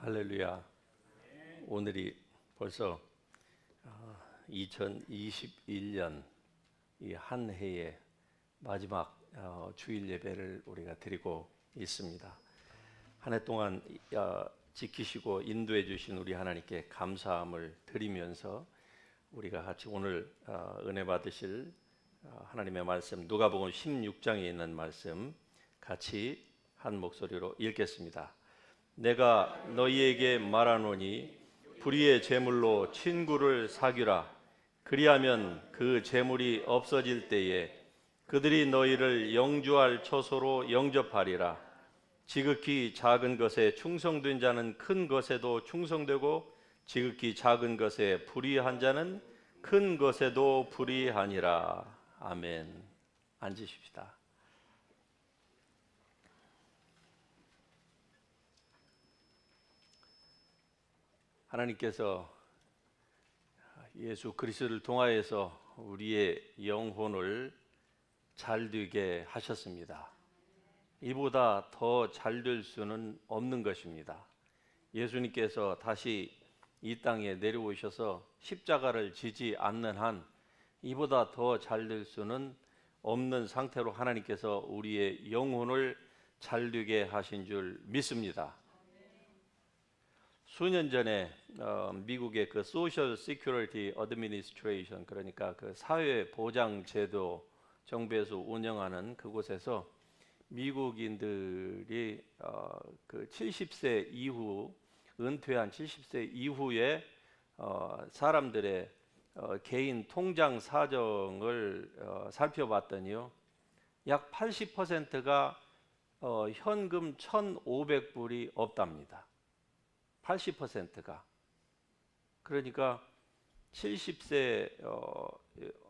할렐루야. 오늘이 벌써 2021년 이 한 해의 마지막 주일 예배를 우리가 드리고 있습니다. 한 해 동안 지키시고 인도해 주신 우리 하나님께 감사함을 드리면서 우리가 같이 오늘 은혜 받으실 하나님의 말씀, 누가복음 16장에 있는 말씀 같이 한 목소리로 읽겠습니다. 내가 너희에게 말하노니 불의의 제물로 친구를 사귀라. 그리하면 그 제물이 없어질 때에 그들이 너희를 영주할 처소로 영접하리라. 지극히 작은 것에 충성된 자는 큰 것에도 충성되고 지극히 작은 것에 불의한 자는 큰 것에도 불의하니라. 아멘. 앉으십시다. 하나님께서 예수 그리스도를 통하여서 우리의 영혼을 잘되게 하셨습니다. 이보다 더 잘 될 수는 없는 것입니다. 예수님께서 다시 이 땅에 내려오셔서 십자가를 지지 않는 한 이보다 더 잘 될 수는 없는 상태로 하나님께서 우리의 영혼을 잘되게 하신 줄 믿습니다. 수년 전에 미국의 그 Social Security Administration, 그러니까 그 사회 보장 제도 정부에서 운영하는 그곳에서 미국인들이 그 70세 이후 은퇴한 70세 이후에 사람들의 개인 통장 사정을 살펴봤더니요, 약 80%가 현금 1,500불이 없답니다. 80%가. 그러니까 70세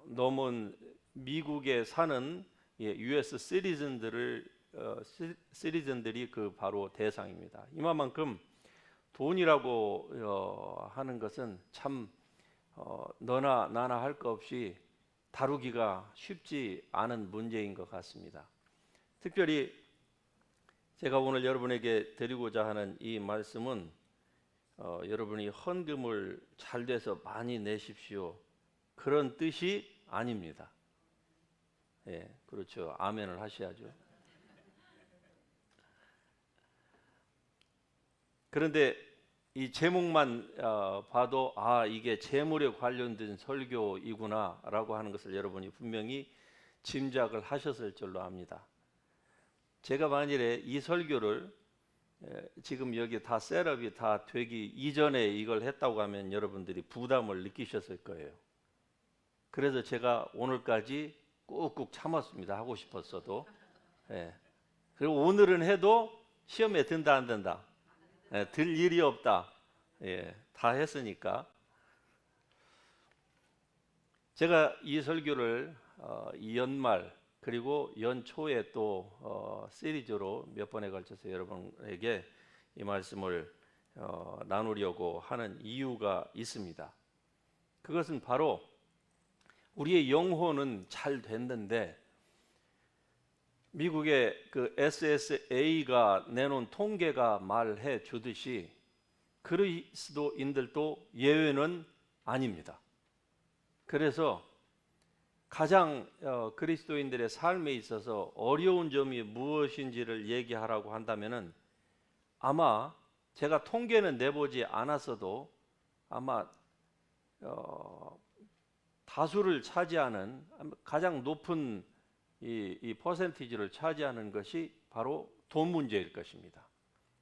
넘은 미국에 사는 US 시리즌들이 그 바로 대상입니다. 이만큼 돈이라고 하는 것은 참 너나 나나 할 것 없이 다루기가 쉽지 않은 문제인 것 같습니다. 특별히 제가 오늘 여러분에게 드리고자 하는 이 말씀은 여러분이 헌금을 잘 돼서 많이 내십시오, 그런 뜻이 아닙니다. 예, 그렇죠. 아멘을 하셔야죠. 그런데 이 제목만 봐도 이게 재물에 관련된 설교이구나 라고 하는 것을 여러분이 분명히 짐작을 하셨을 줄로 압니다. 제가 만일에 이 설교를 지금 여기 다 셋업이 다 되기 이전에 이걸 했다고 하면 여러분들이 부담을 느끼셨을 거예요. 그래서 제가 오늘까지 꾹꾹 참았습니다. 하고 싶었어도. 그리고 오늘은 해도 시험에 든다 안 든다? 들 일이 없다. 다 했으니까. 제가 이 설교를 이 연말 그리고 연초에 또 시리즈로 몇 번에 걸쳐서 여러분에게 이 말씀을 나누려고 하는 이유가 있습니다. 그것은 바로 우리의 영혼은 잘 됐는데 미국의 그 SSA가 내놓은 통계가 말해 주듯이 그리스도인들도 예외는 아닙니다. 그래서 가장 그리스도인들의 삶에 있어서 어려운 점이 무엇인지를 얘기하라고 한다면은 아마 제가 통계는 내보지 않았어도 아마 다수를 차지하는 가장 높은 이 퍼센티지를 차지하는 것이 바로 돈 문제일 것입니다.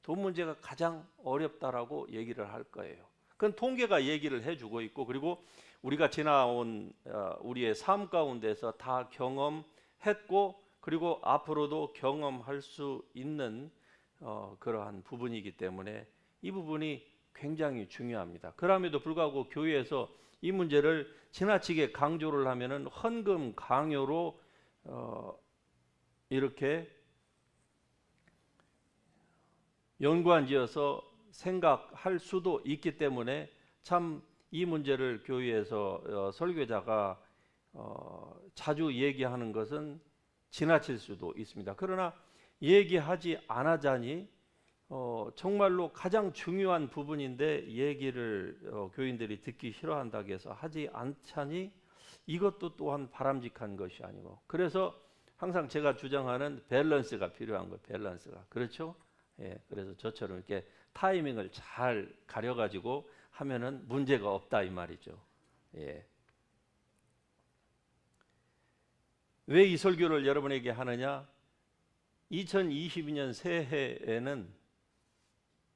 돈 문제가 가장 어렵다라고 얘기를 할 거예요. 그건 통계가 얘기를 해주고 있고, 그리고 우리가 지나온 우리의 삶 가운데서 다 경험했고, 그리고 앞으로도 경험할 수 있는 그러한 부분이기 때문에 이 부분이 굉장히 중요합니다. 그럼에도 불구하고 교회에서 이 문제를 지나치게 강조를 하면은 헌금 강요로 이렇게 연관지어서 생각할 수도 있기 때문에 참 이 문제를 교회에서 설교자가 자주 얘기하는 것은 지나칠 수도 있습니다. 그러나 얘기하지 않아자니 정말로 가장 중요한 부분인데 얘기를 교인들이 듣기 싫어한다고 해서 하지 않자니 이것도 또한 바람직한 것이 아니고, 그래서 항상 제가 주장하는 밸런스가 필요한 거예요. 밸런스가. 그렇죠? 예, 그래서 저처럼 이렇게 타이밍을 잘 가려가지고 하면은 문제가 없다 이 말이죠. 예. 왜 이 설교를 여러분에게 하느냐? 2022년 새해에는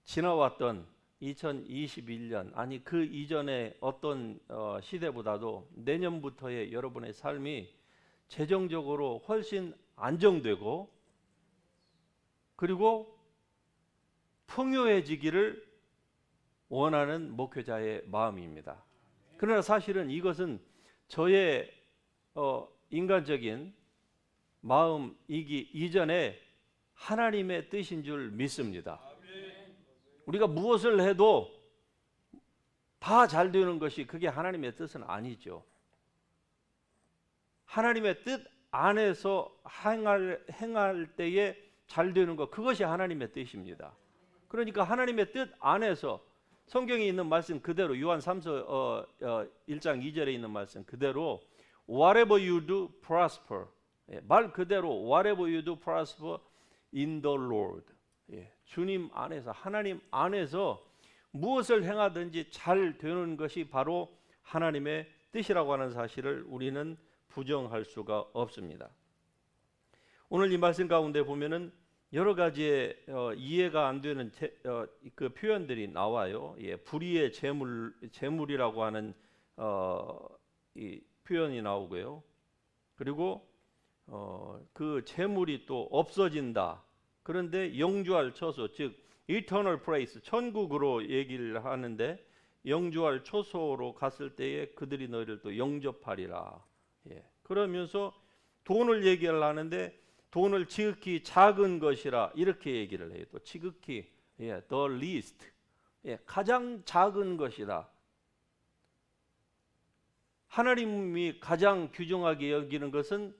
지나왔던 2021년, 아니 그 이전의 어떤 시대보다도 내년부터의 여러분의 삶이 재정적으로 훨씬 안정되고 그리고 풍요해지기를 원하는 목회자의 마음입니다. 그러나 사실은 이것은 저의 인간적인 마음이기 이전에 하나님의 뜻인 줄 믿습니다. 우리가 무엇을 해도 다 잘 되는 것이 그게 하나님의 뜻은 아니죠. 하나님의 뜻 안에서 행할 때에 잘 되는 것, 그것이 하나님의 뜻입니다. 그러니까 하나님의 뜻 안에서 성경에 있는 말씀 그대로, 요한 3서 1장 2절에 있는 말씀 그대로 Whatever you do, prosper. 말 그대로 Whatever you do, prosper in the Lord. 주님 안에서, 하나님 안에서 무엇을 행하든지 잘 되는 것이 바로 하나님의 뜻이라고 하는 사실을 우리는 부정할 수가 없습니다. 오늘 이 말씀 가운데 보면은 여러 가지의 이해가 안 되는 그 표현들이 나와요. 불의의 재물이라고 하는 이 표현이 나오고요. 그리고 그 재물이 또 없어진다. 그런데 영주할 처소, 즉 eternal place, 천국으로 얘기를 하는데 영주할 처소로 갔을 때에 그들이 너희를 또 영접하리라. 그러면서 돈을 얘기를 하는데 돈을 지극히 작은 것이라 이렇게 얘기를 해요. 또 지극히 the least, 가장 작은 것이다. 하나님이 가장 귀중하게 여기는 것은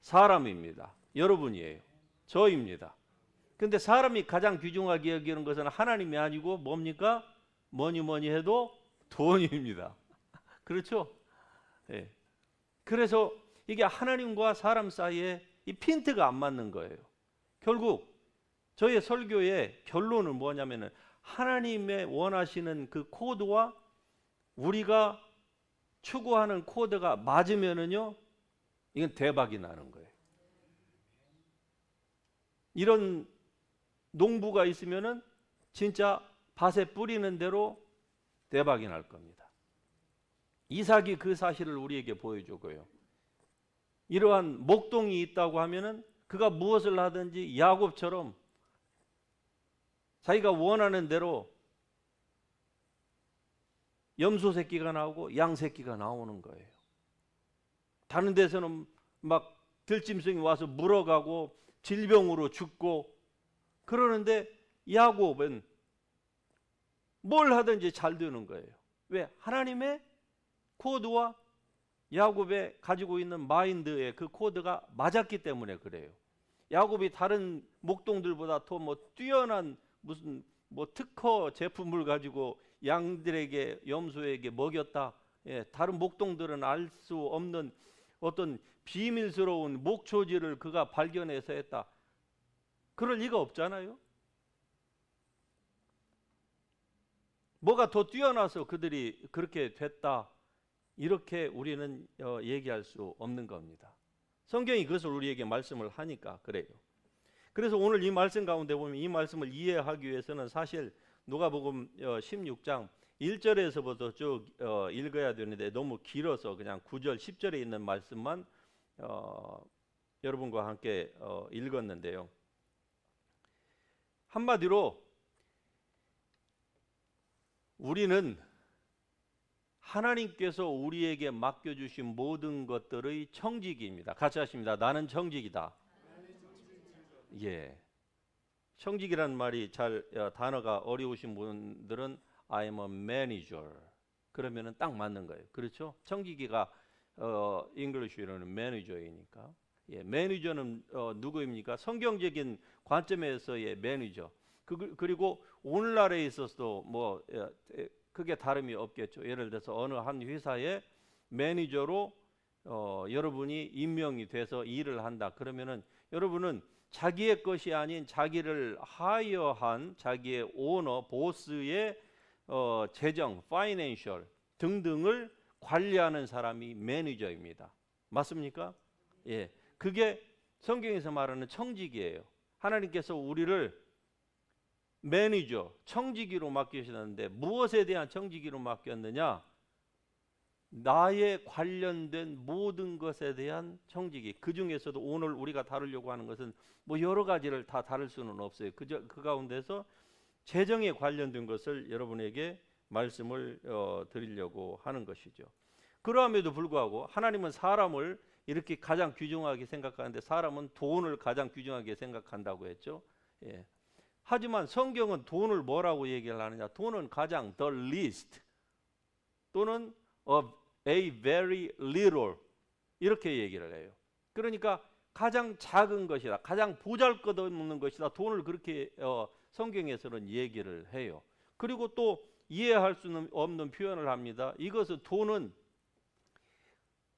사람입니다. 여러분이에요. 저입니다. 근데 사람이 가장 귀중하게 여기는 것은 하나님이 아니고 뭡니까? 뭐니 해도 돈입니다. 그렇죠? 예. 그래서 이게 하나님과 사람 사이에 이 핀트가 안 맞는 거예요. 결국 저의 설교의 결론은 뭐냐면은 하나님의 원하시는 그 코드와 우리가 추구하는 코드가 맞으면은요, 이건 대박이 나는 거예요. 이런 농부가 있으면은 진짜 밭에 뿌리는 대로 대박이 날 겁니다. 이삭이 그 사실을 우리에게 보여주고요. 이러한 목동이 있다고 하면은 그가 무엇을 하든지 야곱처럼 자기가 원하는 대로 염소 새끼가 나오고 양 새끼가 나오는 거예요. 다른 데서는 막 들짐승이 와서 물어가고 질병으로 죽고 그러는데 야곱은 뭘 하든지 잘 되는 거예요. 왜? 하나님의 코드와 야곱의 가지고 있는 마인드의 그 코드가 맞았기 때문에 그래요. 야곱이 다른 목동들보다 더 뛰어난 무슨 특허 제품을 가지고 양들에게, 염소에게 먹였다. 다른 목동들은 알 수 없는 어떤 비밀스러운 목초지를 그가 발견해서 했다. 그럴 리가 없잖아요. 뭐가 더 뛰어나서 그들이 그렇게 됐다. 이렇게 우리는 얘기할 수 없는 겁니다. 성경이 그것을 우리에게 말씀을 하니까 그래요. 그래서 오늘 이 말씀 가운데 보면 이 말씀을 이해하기 위해서는 사실 누가복음 16장 1절에서부터 쭉 읽어야 되는데 너무 길어서 그냥 9절 10절에 있는 말씀만 여러분과 함께 읽었는데요. 한마디로 우리는 하나님께서 우리에게 맡겨주신 모든 것들의 청지기입니다. 같이 하십니다. 나는 청지기다. 예, 청지기라는 말이 단어가 어려우신 분들은 I'm a manager. 그러면은 딱 맞는 거예요. 그렇죠? 청지기가 English로는 매니저이니까. 매니저는 누구입니까? 성경적인 관점에서의 매니저. 그리고 오늘날에 있어서도 뭐 크게 다름이 없겠죠. 예를 들어서 어느 한 회사의 매니저로 여러분이 임명이 돼서 일을 한다. 그러면은 여러분은 자기의 것이 아닌 자기를 하이어한 자기의 오너, 보스의 재정, 파이낸셜 등등을 관리하는 사람이 매니저입니다. 맞습니까? 예. 그게 성경에서 말하는 청지기예요. 하나님께서 우리를 매니저, 청지기로 맡기셨는데 무엇에 대한 청지기로 맡겼느냐? 나에 관련된 모든 것에 대한 청지기. 그 중에서도 오늘 우리가 다루려고 하는 것은 뭐 여러 가지를 다 다룰 수는 없어요. 그 가운데서 재정에 관련된 것을 여러분에게 말씀을 드리려고 하는 것이죠. 그러함에도 불구하고 하나님은 사람을 이렇게 가장 귀중하게 생각하는데 사람은 돈을 가장 귀중하게 생각한다고 했죠. 예. 하지만 성경은 돈을 뭐라고 얘기를 하느냐? 돈은 가장 the least 또는 of a very little 이렇게 얘기를 해요. 그러니까 가장 작은 것이다. 가장 보잘것없는 것이다. 돈을 그렇게 성경에서는 얘기를 해요. 그리고 또 이해할 수는 없는 표현을 합니다. 이것은 돈은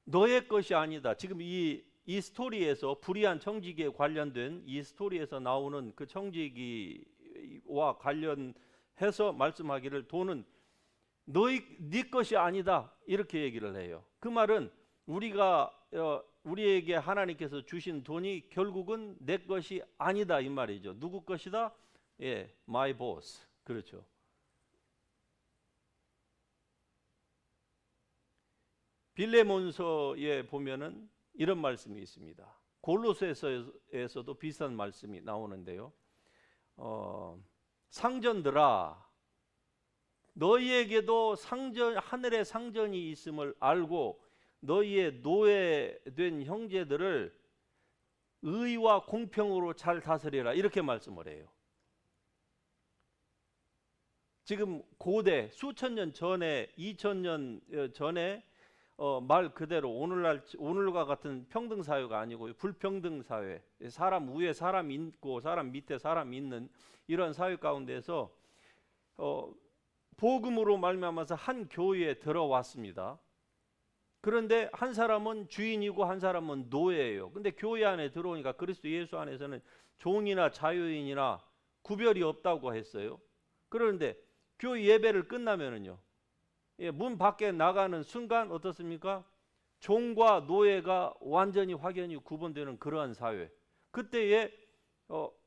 너의 것이 아니다. 지금 이 스토리에서 불의한 청지기에 관련된 이 스토리에서 나오는 그 청지기와 관련해서 말씀하기를 돈은 네 것이 아니다 이렇게 얘기를 해요. 그 말은 우리에게 하나님께서 주신 돈이 결국은 내 것이 아니다 이 말이죠. 누구 것이다? 예, my boss. 그렇죠. 빌레몬서에 보면은 이런 말씀이 있습니다. 골로새서에서도 비슷한 말씀이 나오는데요. 상전들아 너희에게도 하늘의 상전이 있음을 알고 너희의 노예된 형제들을 의와 공평으로 잘 다스리라 이렇게 말씀을 해요. 지금 고대 수천 년 전에 2000년 전에 말 그대로 오늘과 같은 평등 사회가 아니고 불평등 사회, 사람 위에 사람 있고 사람 밑에 사람 있는 이런 사회 가운데서 복음으로 말미암아서 한 교회에 들어왔습니다. 그런데 한 사람은 주인이고 한 사람은 노예예요. 근데 교회 안에 들어오니까 그리스도 예수 안에서는 종이나 자유인이나 구별이 없다고 했어요. 그런데 교회 예배를 끝나면은요. 문 밖에 나가는 순간 어떻습니까? 종과 노예가 완전히 확연히 구분되는 그러한 사회. 그때에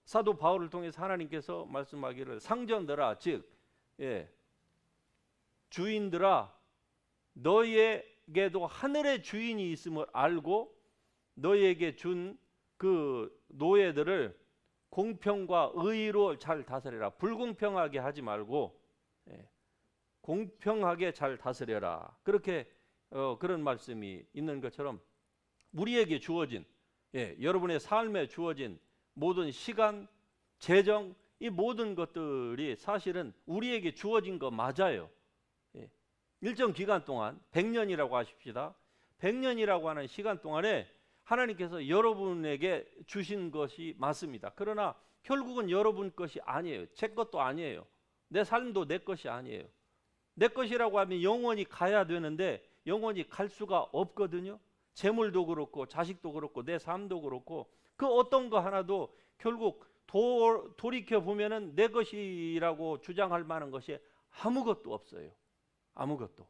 사도 바울을 통해서 하나님께서 말씀하기를 상전들아 즉 주인들아 너희에게도 하늘의 주인이 있음을 알고 너희에게 준 그 노예들을 공평과 의로 잘 다스려라. 불공평하게 하지 말고 공평하게 잘 다스려라. 그렇게 그런 말씀이 있는 것처럼 우리에게 주어진 여러분의 삶에 주어진 모든 시간, 재정 이 모든 것들이 사실은 우리에게 주어진 거 맞아요. 일정 기간 동안 100년이라고 하십시다. 100년이라고 하는 시간 동안에 하나님께서 여러분에게 주신 것이 맞습니다. 그러나 결국은 여러분 것이 아니에요. 제 것도 아니에요. 내 삶도 내 것이 아니에요. 내 것이라고 하면 영원히 가야 되는데 영원히 갈 수가 없거든요. 재물도 그렇고 자식도 그렇고 내 삶도 그렇고 그 어떤 거 하나도 결국 돌이켜 보면은 내 것이라고 주장할 만한 것이 아무것도 없어요. 아무것도.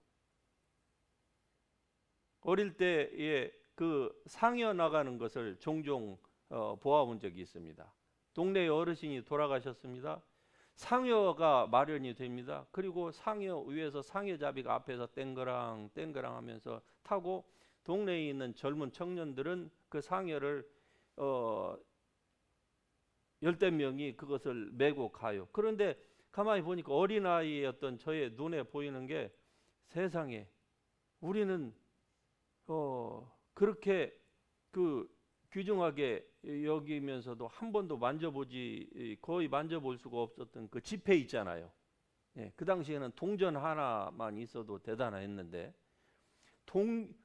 어릴 때에 그 상여 나가는 것을 종종 보아본 적이 있습니다. 동네 어르신이 돌아가셨습니다. 상여가 마련이 됩니다. 그리고 상여 위에서 상여잡이가 앞에서 땡그랑 땡그랑 하면서 타고 동네에 있는 젊은 청년들은 그 상여를 열댓 명이 그것을 메고 가요. 그런데 가만히 보니까 어린아이였던 저의 눈에 보이는 게 세상에 우리는 그렇게 그 귀중하게 여기면서도 한 번도 거의 만져볼 수가 없었던 그 지폐 있잖아요. 그 당시에는 동전 하나만 있어도 대단했는데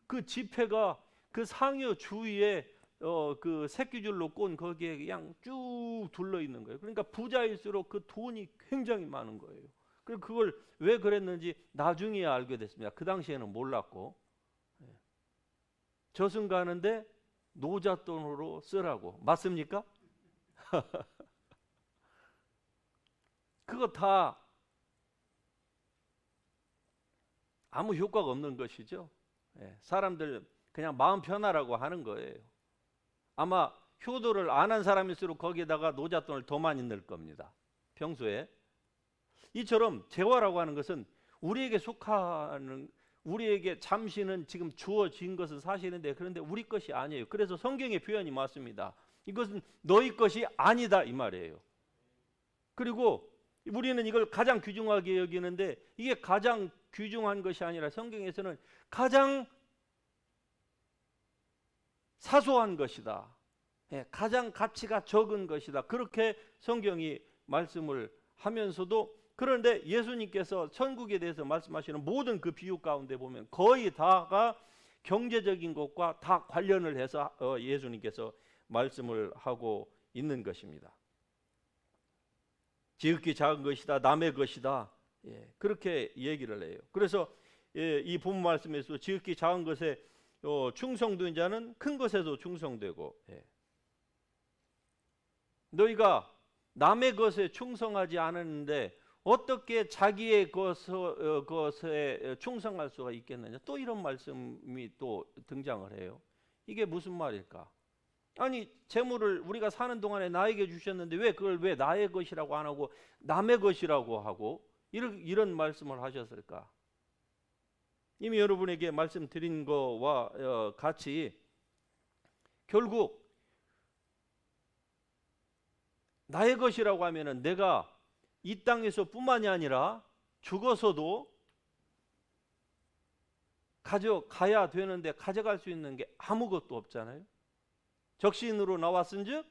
그 지폐가 그 상여 주위에 그 새끼줄로 꼰 거기에 그냥 쭉 둘러 있는 거예요. 그러니까 부자일수록 그 돈이 굉장히 많은 거예요. 그리고 그걸 왜 그랬는지 나중에야 알게 됐습니다. 그 당시에는 몰랐고. 저승 가는데 노잣돈으로 쓰라고. 맞습니까? 그거 다 아무 효과가 없는 것이죠. 사람들 그냥 마음 편하라고 하는 거예요. 아마 효도를 안 한 사람일수록 거기에다가 노잣돈을 더 많이 넣을 겁니다. 평소에. 이처럼 재화라고 하는 것은 우리에게 속하는, 우리에게 잠시는 지금 주어진 것은 사실인데, 그런데 우리 것이 아니에요. 그래서 성경의 표현이 맞습니다. 이것은 너희 것이 아니다 이 말이에요. 그리고 우리는 이걸 가장 귀중하게 여기는데, 이게 가장 귀중한 것이 아니라 성경에서는 가장 사소한 것이다. 가장 가치가 적은 것이다. 그렇게 성경이 말씀을 하면서도, 그런데 예수님께서 천국에 대해서 말씀하시는 모든 그 비유 가운데 보면 거의 다가 경제적인 것과 다 관련을 해서 예수님께서 말씀을 하고 있는 것입니다. 지극히 작은 것이다, 남의 것이다, 그렇게 얘기를 해요. 그래서 이 본문 말씀에서 지극히 작은 것에 충성된 자는 큰 것에도 충성되고, 너희가 남의 것에 충성하지 않았는데 어떻게 자기의 것에 충성할 수가 있겠느냐. 또 이런 말씀이 또 등장을 해요. 이게 무슨 말일까? 아니, 재물을 우리가 사는 동안에 나에게 주셨는데 왜 그걸 왜 나의 것이라고 안 하고 남의 것이라고 하고 이런 말씀을 하셨을까? 이미 여러분에게 말씀드린 거와 같이 결국 나의 것이라고 하면은 내가 이 땅에서 뿐만이 아니라 죽어서도 가져가야 되는데 가져갈 수 있는 게 아무것도 없잖아요. 적신으로 나왔은즉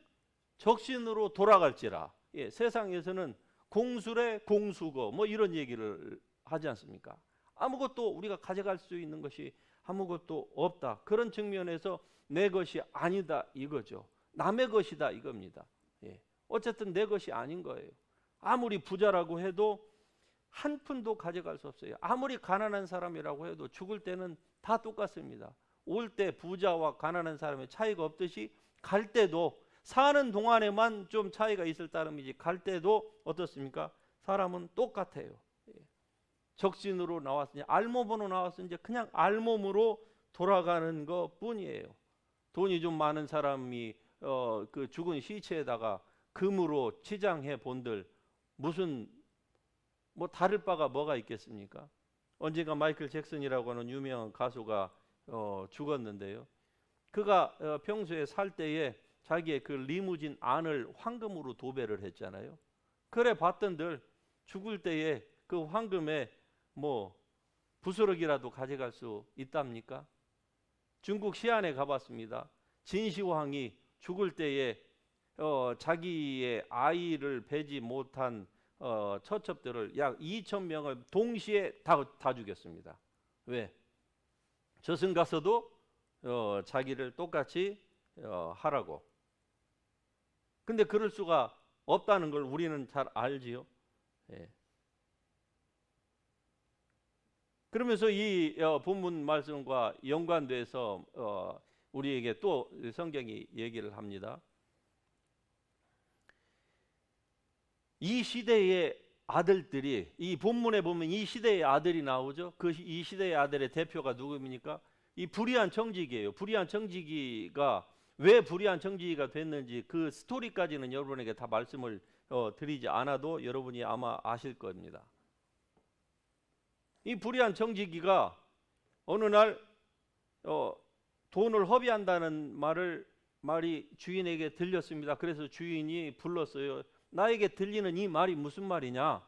적신으로 돌아갈지라. 세상에서는 공수래 공수거 뭐 이런 얘기를 하지 않습니까? 아무것도 우리가 가져갈 수 있는 것이 아무것도 없다. 그런 측면에서 내 것이 아니다 이거죠. 남의 것이다 이겁니다. 어쨌든 내 것이 아닌 거예요. 아무리 부자라고 해도 한 푼도 가져갈 수 없어요. 아무리 가난한 사람이라고 해도 죽을 때는 다 똑같습니다. 올 때 부자와 가난한 사람의 차이가 없듯이 갈 때도 사는 동안에만 좀 차이가 있을 따름이지 갈 때도 어떻습니까? 사람은 똑같아요. 적신으로 나왔으니 알몸으로 나왔으니 이제 그냥 알몸으로 돌아가는 것 뿐이에요. 돈이 좀 많은 사람이 그 죽은 시체에다가 금으로 치장해 본들 무슨 뭐 다를 바가 뭐가 있겠습니까? 언젠가 마이클 잭슨이라고 하는 유명한 가수가 죽었는데요. 그가 평소에 살 때에 자기의 그 리무진 안을 황금으로 도배를 했잖아요. 그래 봤던들 죽을 때에 그 황금에 뭐 부스러기라도 가져갈 수 있답니까? 중국 시안에 가봤습니다. 진시황이 죽을 때에 자기의 아이를 베지 못한 처첩들을 약 2,000명을 동시에 다 죽였습니다. 왜? 저승 가서도 자기를 똑같이 하라고. 근데 그럴 수가 없다는 걸 우리는 잘 알지요. 그러면서 이 본문 말씀과 연관돼서 우리에게 또 성경이 얘기를 합니다. 이 시대의 아들들이, 이 본문에 보면 이 시대의 아들이 나오죠. 이 시대의 아들의 대표가 누구입니까? 이 불의한 청지기예요. 불의한 청지기가 왜 불의한 청지기가 됐는지 그 스토리까지는 여러분에게 다 말씀을 드리지 않아도 여러분이 아마 아실 겁니다. 이 불의한 청지기가 어느 날 돈을 허비한다는 말이 주인에게 들렸습니다. 그래서 주인이 불렀어요. 나에게 들리는 이 말이 무슨 말이냐?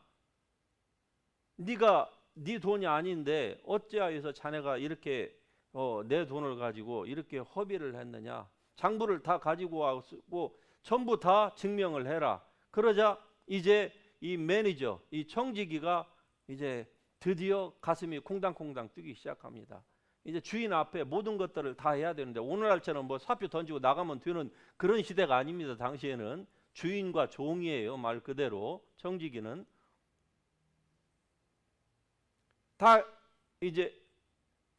네가 네 돈이 아닌데 어찌하여서 자네가 이렇게 내 돈을 가지고 이렇게 허비를 했느냐? 장부를 다 가지고 와고 전부 다 증명을 해라. 그러자 이제 이 매니저, 이 청지기가 이제 드디어 가슴이 콩당콩당 뛰기 시작합니다. 이제 주인 앞에 모든 것들을 다 해야 되는데, 오늘날처럼 뭐 사표 던지고 나가면 되는 그런 시대가 아닙니다. 당시에는 주인과 종이에요. 말 그대로 청지기는 다 이제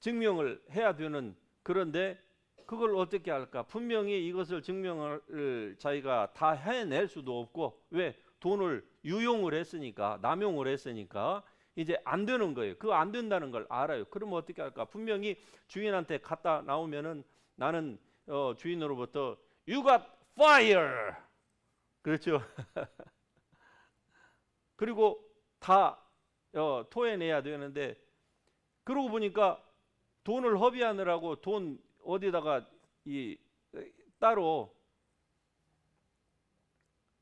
증명을 해야 되는. 그런데 그걸 어떻게 할까? 분명히 이것을 증명을 자기가 다 해낼 수도 없고, 왜? 돈을 유용을 했으니까, 남용을 했으니까 이제 안 되는 거예요. 그거 안 된다는 걸 알아요. 그러면 어떻게 할까? 분명히 주인한테 갔다 나오면은 나는 주인으로부터 You got fire. 그렇죠. 그리고 다 토해내야 되는데, 그러고 보니까 돈을 허비하느라고 돈 어디다가 따로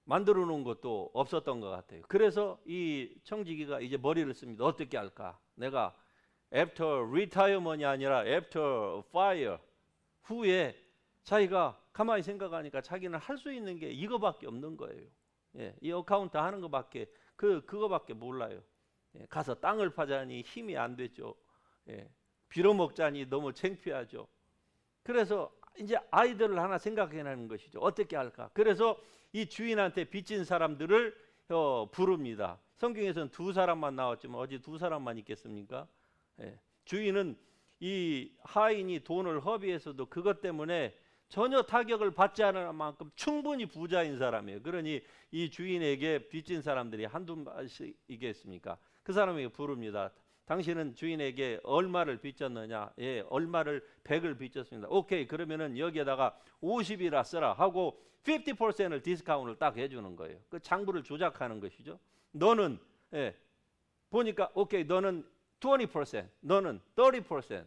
만들어 놓은 것도 없었던 것 같아요. 그래서 이 청지기가 이제 머리를 씁니다. 어떻게 할까? 내가 after retirement이 아니라 after fire 후에 자기가 가만히 생각하니까 자기는 할 수 있는 게 이거밖에 없는 거예요. 예, 이 어카운트 하는 것밖에 그거밖에 몰라요. 예, 가서 땅을 파자니 힘이 안 되죠. 예, 빌어먹자니 너무 창피하죠. 그래서 이제 아이들을 하나 생각해내는 것이죠. 어떻게 할까? 그래서 이 주인한테 빚진 사람들을 부릅니다. 성경에서는 두 사람만 나왔지만 어디 두 사람만 있겠습니까? 예. 주인은 이 하인이 돈을 허비해서도 그것 때문에 전혀 타격을 받지 않을 만큼 충분히 부자인 사람이에요. 그러니 이 주인에게 빚진 사람들이 한두 마씩이겠습니까? 그 사람에게 부릅니다. 당신은 주인에게 얼마를 빚졌느냐? 예, 얼마를 100을 빚졌습니다. 오케이, 그러면은 여기에다가 50이라 써라 하고 50%를 디스카운트를 딱 해주는 거예요. 그 장부를 조작하는 것이죠. 너는 보니까 오케이, 너는 20%, 너는 30%.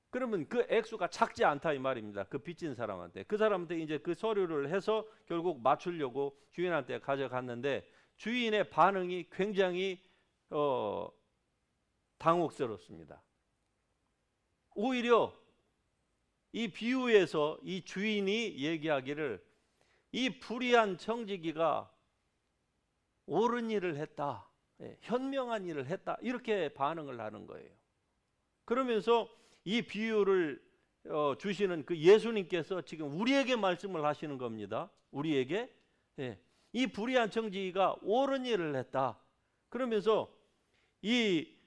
그러면 그 액수가 작지 않다 이 말입니다. 그 빚진 사람한테. 그 사람한테 이제 그 서류를 해서 결국 맞추려고 주인한테 가져갔는데, 주인의 반응이 굉장히 당혹스럽습니다. 오히려 이 비유에서 이 주인이 얘기하기를 이 불의한 청지기가 옳은 일을 했다, 현명한 일을 했다, 이렇게 반응을 하는 거예요. 그러면서 이 비유를 주시는 그 예수님께서 지금 우리에게 말씀을 하시는 겁니다. 우리에게 이 불의한 청지기가 옳은 일을 했다. 그러면서 이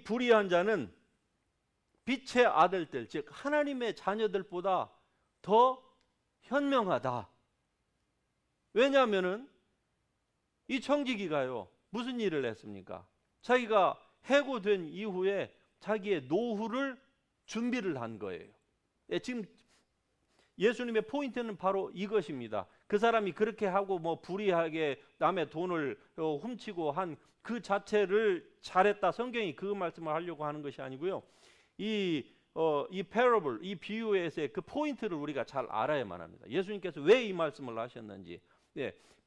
불의한 자는 빛의 아들들, 즉 하나님의 자녀들보다 더 현명하다. 왜냐하면은 이 청지기가요, 무슨 일을 했습니까? 자기가 해고된 이후에 자기의 노후를 준비를 한 거예요. 지금 예수님의 포인트는 바로 이것입니다. 그 사람이 그렇게 하고 뭐 불의하게 남의 돈을 훔치고 한 그 자체를 잘했다, 성경이 그 말씀을 하려고 하는 것이 아니고요. 이 패러블, 이 비유에서의 그 포인트를 우리가 잘 알아야만 합니다. 예수님께서 왜 이 말씀을 하셨는지.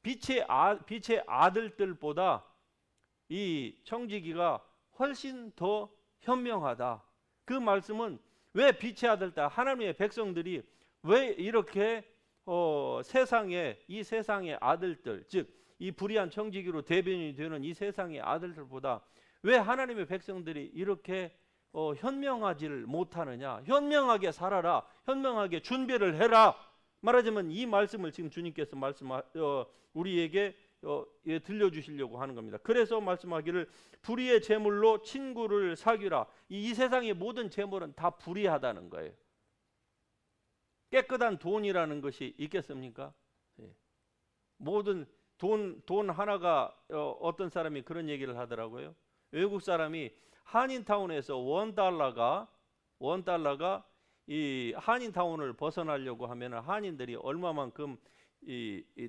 빛의 아들들보다 이 청지기가 훨씬 더 현명하다. 그 말씀은 왜 빛의 아들들, 하나님의 백성들이 왜 이렇게 이 세상의 아들들, 즉 이 불의한 청지기로 대변이 되는 이 세상의 아들들보다 왜 하나님의 백성들이 이렇게 현명하지를 못하느냐? 현명하게 살아라, 현명하게 준비를 해라. 말하자면 이 말씀을 지금 주님께서 우리에게 들려주시려고 하는 겁니다. 그래서 말씀하기를 불의의 재물로 친구를 사귀라. 이 세상의 모든 재물은 다 불의하다는 거예요. 깨끗한 돈이라는 것이 있겠습니까? 모든 돈 하나가 어떤 사람이 그런 얘기를 하더라고요. 외국 사람이 한인타운에서 $1가 이 한인타운을 벗어나려고 하면 한인들이 얼마만큼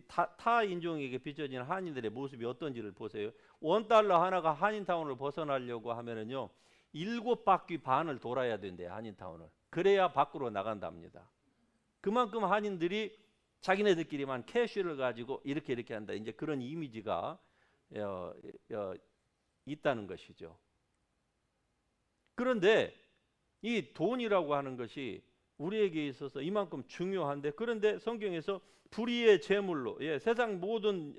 타 인종에게 비춰진 한인들의 모습이 어떤지를 보세요. $1 하나가 한인타운을 벗어나려고 하면은요 7바퀴 반을 돌아야 된대요, 한인타운을. 그래야 밖으로 나간답니다. 그만큼 한인들이 자기네들끼리만 캐시를 가지고 이렇게 한다, 이제 그런 이미지가 있다는 것이죠. 그런데 이 돈이라고 하는 것이 우리에게 있어서 이만큼 중요한데, 그런데 성경에서 불의의 재물로, 세상 모든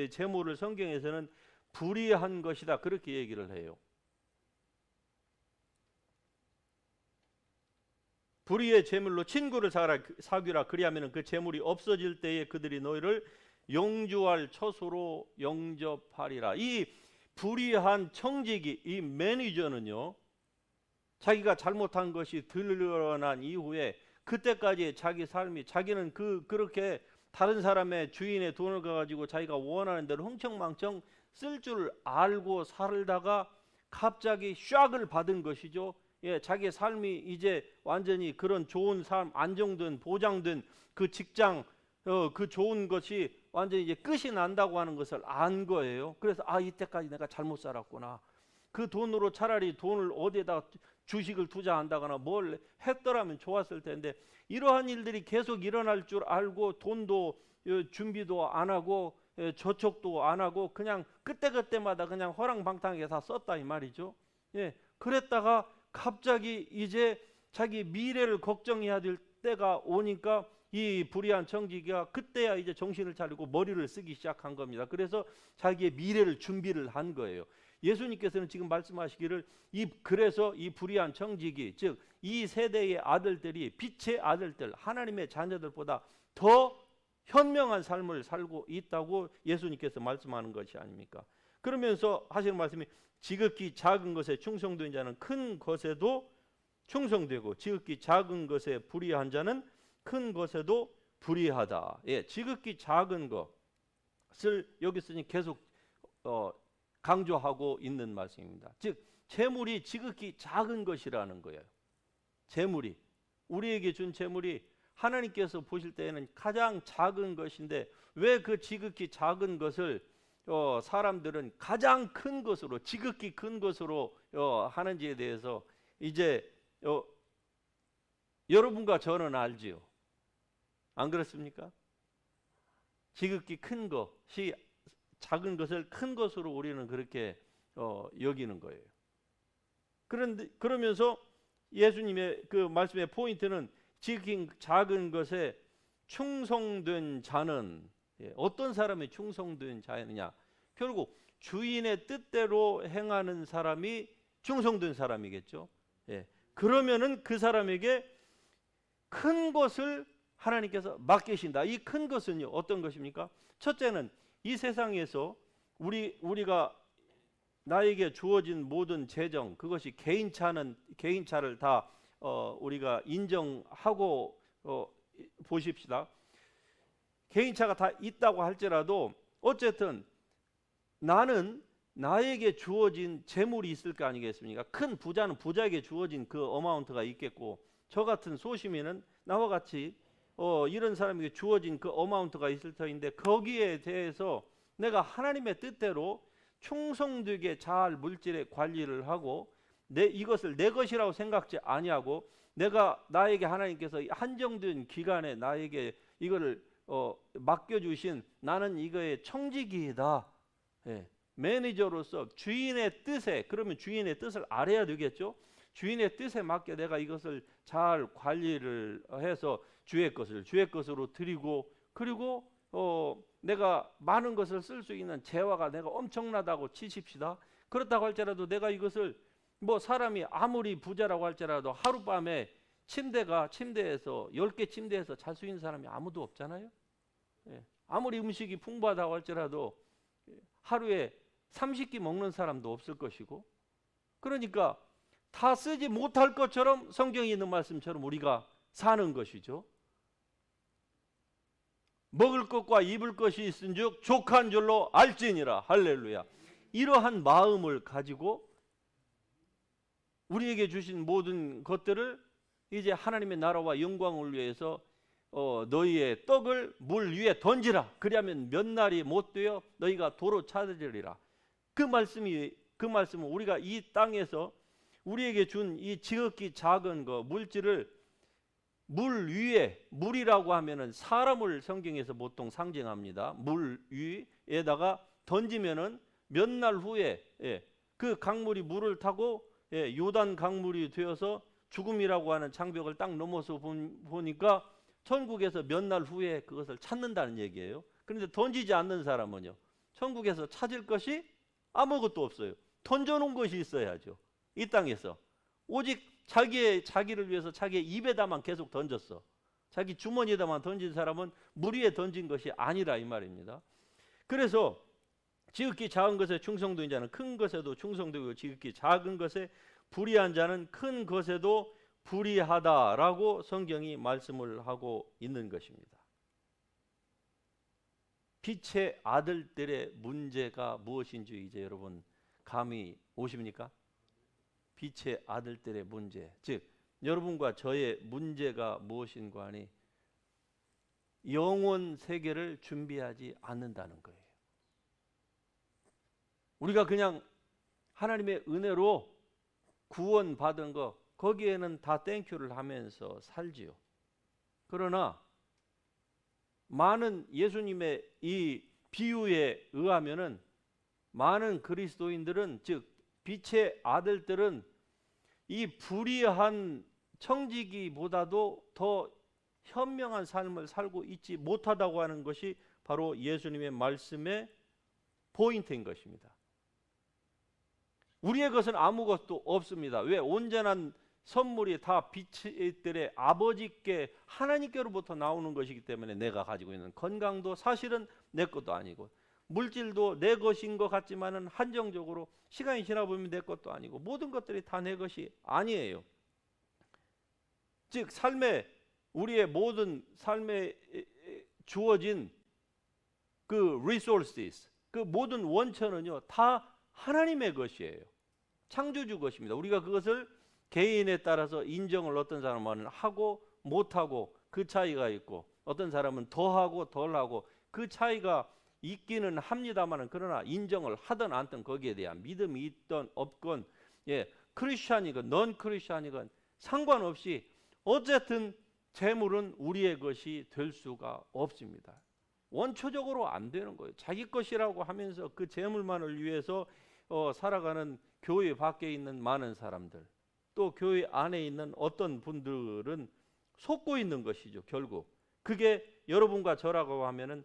재물을 성경에서는 불의한 것이다, 그렇게 얘기를 해요. 불의의 재물로 친구를 사귀라. 그리하면 그 재물이 없어질 때에 그들이 너희를 영주할 처소로 영접하리라. 이 불의한 청지기, 이 매니저는요, 자기가 잘못한 것이 드러난 이후에 그때까지 자기 삶이, 자기는 그렇게 다른 사람의 주인의 돈을 가지고 자기가 원하는 대로 흥청망청 쓸 줄 알고 살다가 갑자기 샥을 받은 것이죠. 예, 자기의 삶이 이제 완전히 그런 좋은 삶, 안정된 보장된 그 직장, 그 좋은 것이 완전히 이제 끝이 난다고 하는 것을 안 거예요. 그래서 이때까지 내가 잘못 살았구나. 그 돈으로 차라리 돈을 어디에다 주식을 투자한다거나 뭘 했더라면 좋았을 텐데, 이러한 일들이 계속 일어날 줄 알고 돈도 준비도 안 하고 저축도 안 하고 그냥 그때그때마다 그냥 허랑방탕하게 다 썼다 이 말이죠. 예, 그랬다가 갑자기 이제 자기 미래를 걱정해야 될 때가 오니까 이 불의한 청지기가 그때야 이제 정신을 차리고 머리를 쓰기 시작한 겁니다. 그래서 자기의 미래를 준비를 한 거예요. 예수님께서는 지금 말씀하시기를 그래서 이 불의한 청지기, 즉 이 세대의 아들들이 빛의 아들들, 하나님의 자녀들보다 더 현명한 삶을 살고 있다고 예수님께서 말씀하는 것이 아닙니까? 그러면서 하시는 말씀이 지극히 작은 것에 충성된 자는 큰 것에도 충성되고 지극히 작은 것에 불의한 자는 큰 것에도 불의하다. 예, 지극히 작은 것을 여기서는 계속 강조하고 있는 말씀입니다. 즉 재물이 지극히 작은 것이라는 거예요. 재물이, 우리에게 준 재물이 하나님께서 보실 때에는 가장 작은 것인데 왜 그 지극히 작은 것을 사람들은 가장 큰 것으로, 지극히 큰 것으로 하는지에 대해서 이제 여러분과 저는 알지요. 안 그렇습니까? 지극히 큰 것이 작은 것을 큰 것으로 우리는 그렇게 여기는 거예요. 그러면서 예수님의 그 말씀의 포인트는 지극히 작은 것에 충성된 자는, 어떤 사람이 충성된 자느냐? 결국 주인의 뜻대로 행하는 사람이 충성된 사람이겠죠. 예. 그러면은 그 사람에게 큰 것을 하나님께서 맡기신다. 이 큰 것은요, 어떤 것입니까? 첫째는 이 세상에서 우리가 나에게 주어진 모든 재정, 그것이 개인차를 다 우리가 인정하고 보십시다. 개인차가 다 있다고 할지라도 어쨌든 나는 나에게 주어진 재물이 있을 거 아니겠습니까? 큰 부자는 부자에게 주어진 그 어마운트가 있겠고, 저 같은 소시민은 나와 같이 이런 사람에게 주어진 그 어마운트가 있을 터인데, 거기에 대해서 내가 하나님의 뜻대로 충성되게 잘 물질의 관리를 하고 이것을 내 것이라고 생각지 아니하고 나에게 하나님께서 한정된 기간에 나에게 이거를 맡겨주신, 나는 이거의 청지기이다. 예. 매니저로서 주인의 뜻에, 그러면 주인의 뜻을 알아야 되겠죠. 주인의 뜻에 맞게 내가 이것을 잘 관리를 해서 주의 것으로 드리고, 그리고 내가 많은 것을 쓸 수 있는 재화가 내가 엄청나다고 치십시다. 그렇다고 할지라도 내가 이것을 사람이 아무리 부자라고 할지라도 하룻밤에 침대에서 10개 침대에서 잘 수 있는 사람이 아무도 없잖아요. 예. 아무리 음식이 풍부하다고 할지라도 하루에 30끼 먹는 사람도 없을 것이고, 그러니까 다 쓰지 못할 것처럼 성경에 있는 말씀처럼 우리가 사는 것이죠. 먹을 것과 입을 것이 있은즉 족한 줄로 알지니라. 할렐루야. 이러한 마음을 가지고 우리에게 주신 모든 것들을 이제 하나님의 나라와 영광을 위해서 너희의 떡을 물 위에 던지라. 그리하면 몇 날이 못 되어 너희가 도로 찾으리라. 그 말씀은 우리가 이 땅에서 우리에게 준 이 지극히 작은 물질을 물 위에, 물이라고 하면은 사람을 성경에서 보통 상징합니다. 물 위에다가 던지면은 몇 날 후에 그 강물이 물을 타고 요단 강물이 되어서 죽음이라고 하는 장벽을 딱 넘어서 보니까 천국에서 몇 날 후에 그것을 찾는다는 얘기예요. 그런데 던지지 않는 사람은요, 천국에서 찾을 것이 아무것도 없어요. 던져놓은 것이 있어야죠. 이 땅에서 오직 자기를 위해서 자기의 입에다만 계속 던졌어. 자기 주머니에다만 던진 사람은 물 위에 던진 것이 아니라 이 말입니다. 그래서 지극히 작은 것에 충성도인 자는 큰 것에도 충성되고 지극히 작은 것에 불의한 자는 큰 것에도 불의하다라고 성경이 말씀을 하고 있는 것입니다. 빛의 아들들의 문제가 무엇인지 이제 여러분 감이 오십니까? 빛의 아들들의 문제, 즉 여러분과 저의 문제가 무엇인가 하니 영원 세계를 준비하지 않는다는 거예요. 우리가 그냥 하나님의 은혜로 구원받은 거 거기에는 다 땡큐를 하면서 살지요. 그러나 많은 예수님의 이 비유에 의하면은 많은 그리스도인들은 즉 빛의 아들들은 이 불의한 청지기보다도 더 현명한 삶을 살고 있지 못하다고 하는 것이 바로 예수님의 말씀의 포인트인 것입니다. 우리의 것은 아무것도 없습니다. 왜? 온전한 선물이 다 빛들의 아버지께 하나님께로부터 나오는 것이기 때문에 내가 가지고 있는 건강도 사실은 내 것도 아니고 물질도 내 것인 것 같지만은 한정적으로 시간이 지나 보면 내 것도 아니고 모든 것들이 다 내 것이 아니에요. 즉 우리의 모든 삶에 주어진 그 resources, 그 모든 원천은요 다 하나님의 것이에요. 창조주 것입니다. 우리가 그것을 개인에 따라서 인정을 어떤 사람은 하고 못하고 그 차이가 있고 어떤 사람은 더하고 덜하고 그 차이가 있기는 합니다만 그러나 인정을 하든 않든 거기에 대한 믿음이 있든 없건 크리스찬이건 넌 크리스찬이건 상관없이 어쨌든 재물은 우리의 것이 될 수가 없습니다. 원초적으로 안 되는 거예요. 자기 것이라고 하면서 그 재물만을 위해서 살아가는 교회 밖에 있는 많은 사람들 또 교회 안에 있는 어떤 분들은 속고 있는 것이죠. 결국 그게 여러분과 저라고 하면은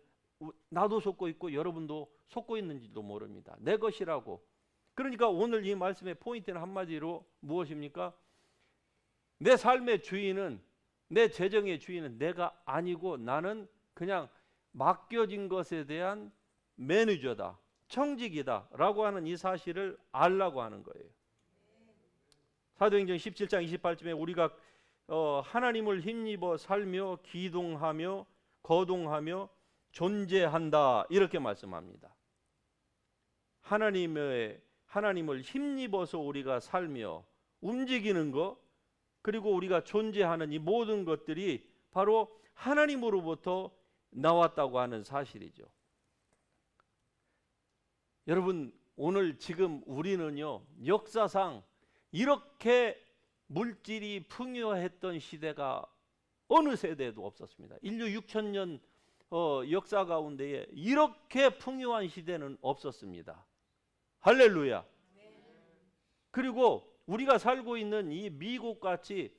나도 속고 있고 여러분도 속고 있는지도 모릅니다. 내 것이라고. 그러니까 오늘 이 말씀의 포인트는 한마디로 무엇입니까? 내 삶의 주인은 내 재정의 주인은 내가 아니고 나는 그냥 맡겨진 것에 대한 매니저다. 청직이다 라고 하는 이 사실을 알라고 하는 거예요. 사도행전 17장 28절에 우리가 하나님을 힘입어 살며 기동하며 거동하며 존재한다 이렇게 말씀합니다. 하나님을 힘입어서 우리가 살며 움직이는 것 그리고 우리가 존재하는 이 모든 것들이 바로 하나님으로부터 나왔다고 하는 사실이죠. 여러분 오늘 지금 우리는요 역사상 이렇게 물질이 풍요했던 시대가 어느 세대에도 없었습니다. 인류 6천년 역사 가운데에 이렇게 풍요한 시대는 없었습니다. 할렐루야. 그리고 우리가 살고 있는 이 미국같이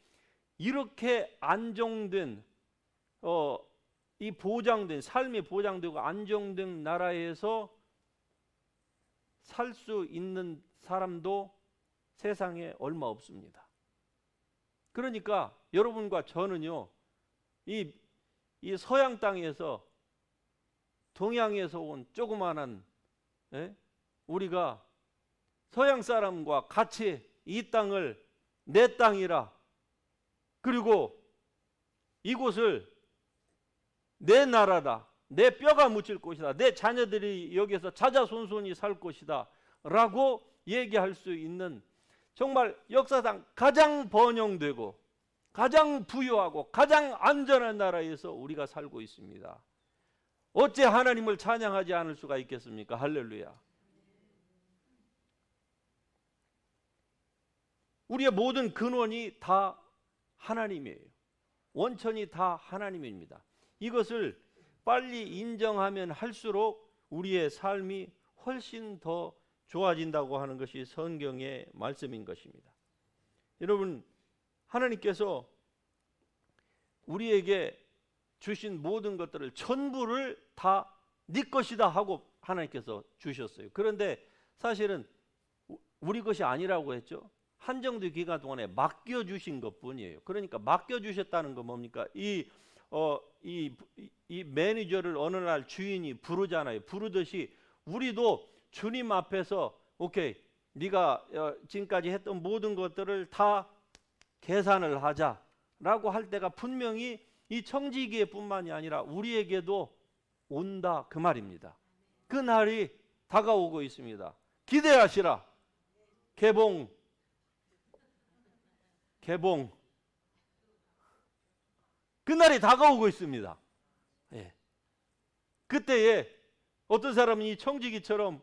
이렇게 안정된 이 보장된 삶이 보장되고 안정된 나라에서 살 수 있는 사람도 세상에 얼마 없습니다. 그러니까 여러분과 저는요 이 서양 땅에서 동양에서 온 조그마한 우리가 서양 사람과 같이 이 땅을 내 땅이라 그리고 이곳을 내 나라다 내 뼈가 묻힐 곳이다 내 자녀들이 여기서 자자손손이 살 곳이다 라고 얘기할 수 있는 정말 역사상 가장 번영되고 가장 부유하고 가장 안전한 나라에서 우리가 살고 있습니다. 어째 하나님을 찬양하지 않을 수가 있겠습니까? 할렐루야. 우리의 모든 근원이 다 하나님이에요. 원천이 다 하나님입니다. 이것을 빨리 인정하면 할수록 우리의 삶이 훨씬 더 좋아진다고 하는 것이 성경의 말씀인 것입니다. 여러분 하나님께서 우리에게 주신 모든 것들을 전부를 다 네 것이다 하고 하나님께서 주셨어요. 그런데 사실은 우리 것이 아니라고 했죠. 한정된 기간 동안에 맡겨주신 것뿐이에요. 그러니까 맡겨주셨다는 건 뭡니까? 이 매니저를 어느 날 주인이 부르잖아요. 부르듯이 우리도 주님 앞에서 오케이, 네가 지금까지 했던 모든 것들을 다 계산을 하자라고 할 때가 분명히 이 청지기에뿐만이 아니라 우리에게도 온다 그 말입니다. 그 날이 다가오고 있습니다. 기대하시라. 개봉. 그 날이 다가오고 있습니다. 예. 그때에 어떤 사람은 이 청지기처럼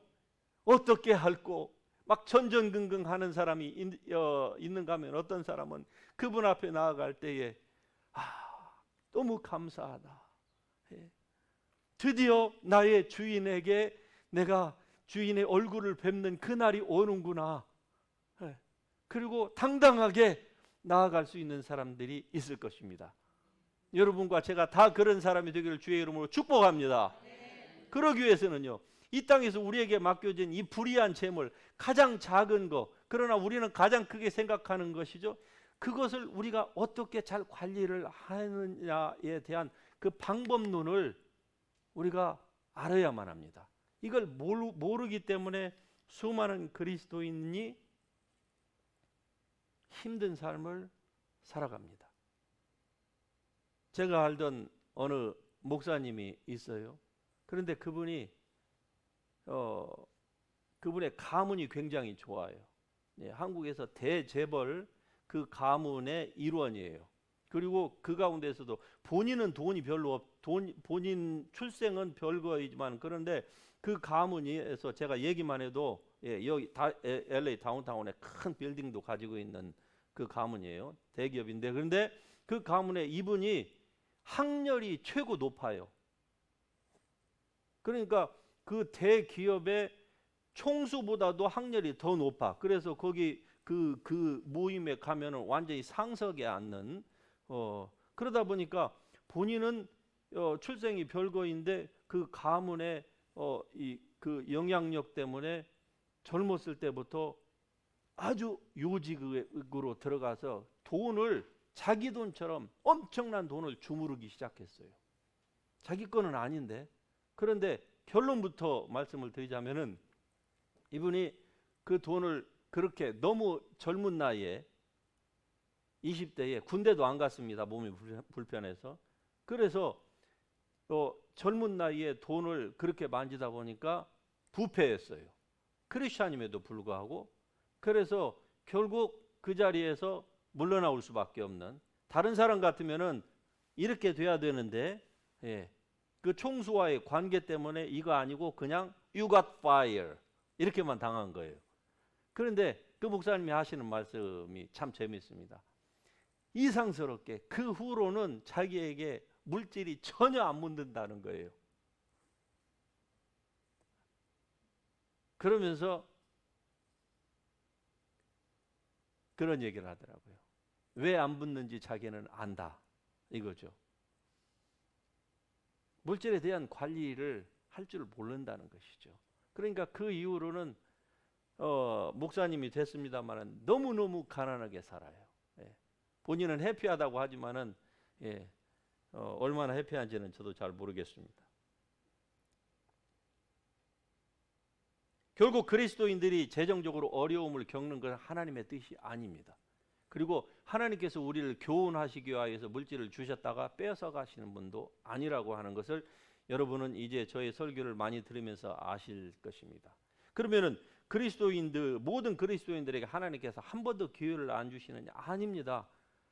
어떻게 할꼬 막 전전긍긍하는 사람이 있는가 하면 어떤 사람은 그분 앞에 나아갈 때에 너무 감사하다. 예. 드디어 나의 주인에게 내가 주인의 얼굴을 뵙는 그날이 오는구나. 예. 그리고 당당하게 나아갈 수 있는 사람들이 있을 것입니다. 여러분과 제가 다 그런 사람이 되기를 주의 이름으로 축복합니다. 그러기 위해서는요, 이 땅에서 우리에게 맡겨진 이 불의한 재물, 가장 작은 거, 그러나 우리는 가장 크게 생각하는 것이죠. 그것을 우리가 어떻게 잘 관리를 하느냐에 대한 그 방법론을 우리가 알아야만 합니다. 이걸 모르기 때문에 수많은 그리스도인이 힘든 삶을 살아갑니다. 제가 알던 어느 목사님이 있어요. 그런데 그분의 가문이 굉장히 좋아요. 예, 한국에서 대재벌 그 가문의 일원이에요. 그리고 그 가운데서도 본인은 돈이 별로 본인 출생은 별거이지만 그런데 그 가문에서 제가 얘기만 해도 여기 LA 다운타운에 큰 빌딩도 가지고 있는 그 가문이에요. 대기업인데 그런데 그 가문에 이분이 학렬이 최고 높아요. 그러니까 그 대기업의 총수보다도 학렬이 더 높아. 그래서 거기 그 모임에 가면은 완전히 상석에 앉는 그러다 보니까 본인은 출생이 별거인데 그 가문의 그 영향력 때문에 젊었을 때부터 아주 요직으로 들어가서 돈을 자기 돈처럼 엄청난 돈을 주무르기 시작했어요. 자기 거는 아닌데. 그런데 결론부터 말씀을 드리자면은 이분이 그 돈을 그렇게 너무 젊은 나이에 20대에 군대도 안 갔습니다. 몸이 불편해서. 그래서 젊은 나이에 돈을 그렇게 만지다 보니까 부패했어요. 크리스찬임에도 불구하고. 그래서 결국 그 자리에서 물러나올 수밖에 없는, 다른 사람 같으면은 이렇게 돼야 되는데 그 총수와의 관계 때문에 이거 아니고 그냥 you got fired 이렇게만 당한 거예요. 그런데 그 목사님이 하시는 말씀이 참 재밌습니다. 이상스럽게 그 후로는 자기에게 물질이 전혀 안 묻는다는 거예요. 그러면서 그런 얘기를 하더라고요. 왜 안 붙는지 자기는 안다 이거죠. 물질에 대한 관리를 할 줄 모른다는 것이죠. 그러니까 그 이후로는 목사님이 됐습니다만은 너무너무 가난하게 살아요. 본인은 해피하다고 하지만은 얼마나 해피한지는 저도 잘 모르겠습니다. 결국 그리스도인들이 재정적으로 어려움을 겪는 것은 하나님의 뜻이 아닙니다. 그리고 하나님께서 우리를 교훈하시기 위해서 물질을 주셨다가 뺏어 가시는 분도 아니라고 하는 것을 여러분은 이제 저의 설교를 많이 들으면서 아실 것입니다. 그러면은 모든 그리스도인들에게 하나님께서 한 번도 기회를 안 주시느냐? 아닙니다.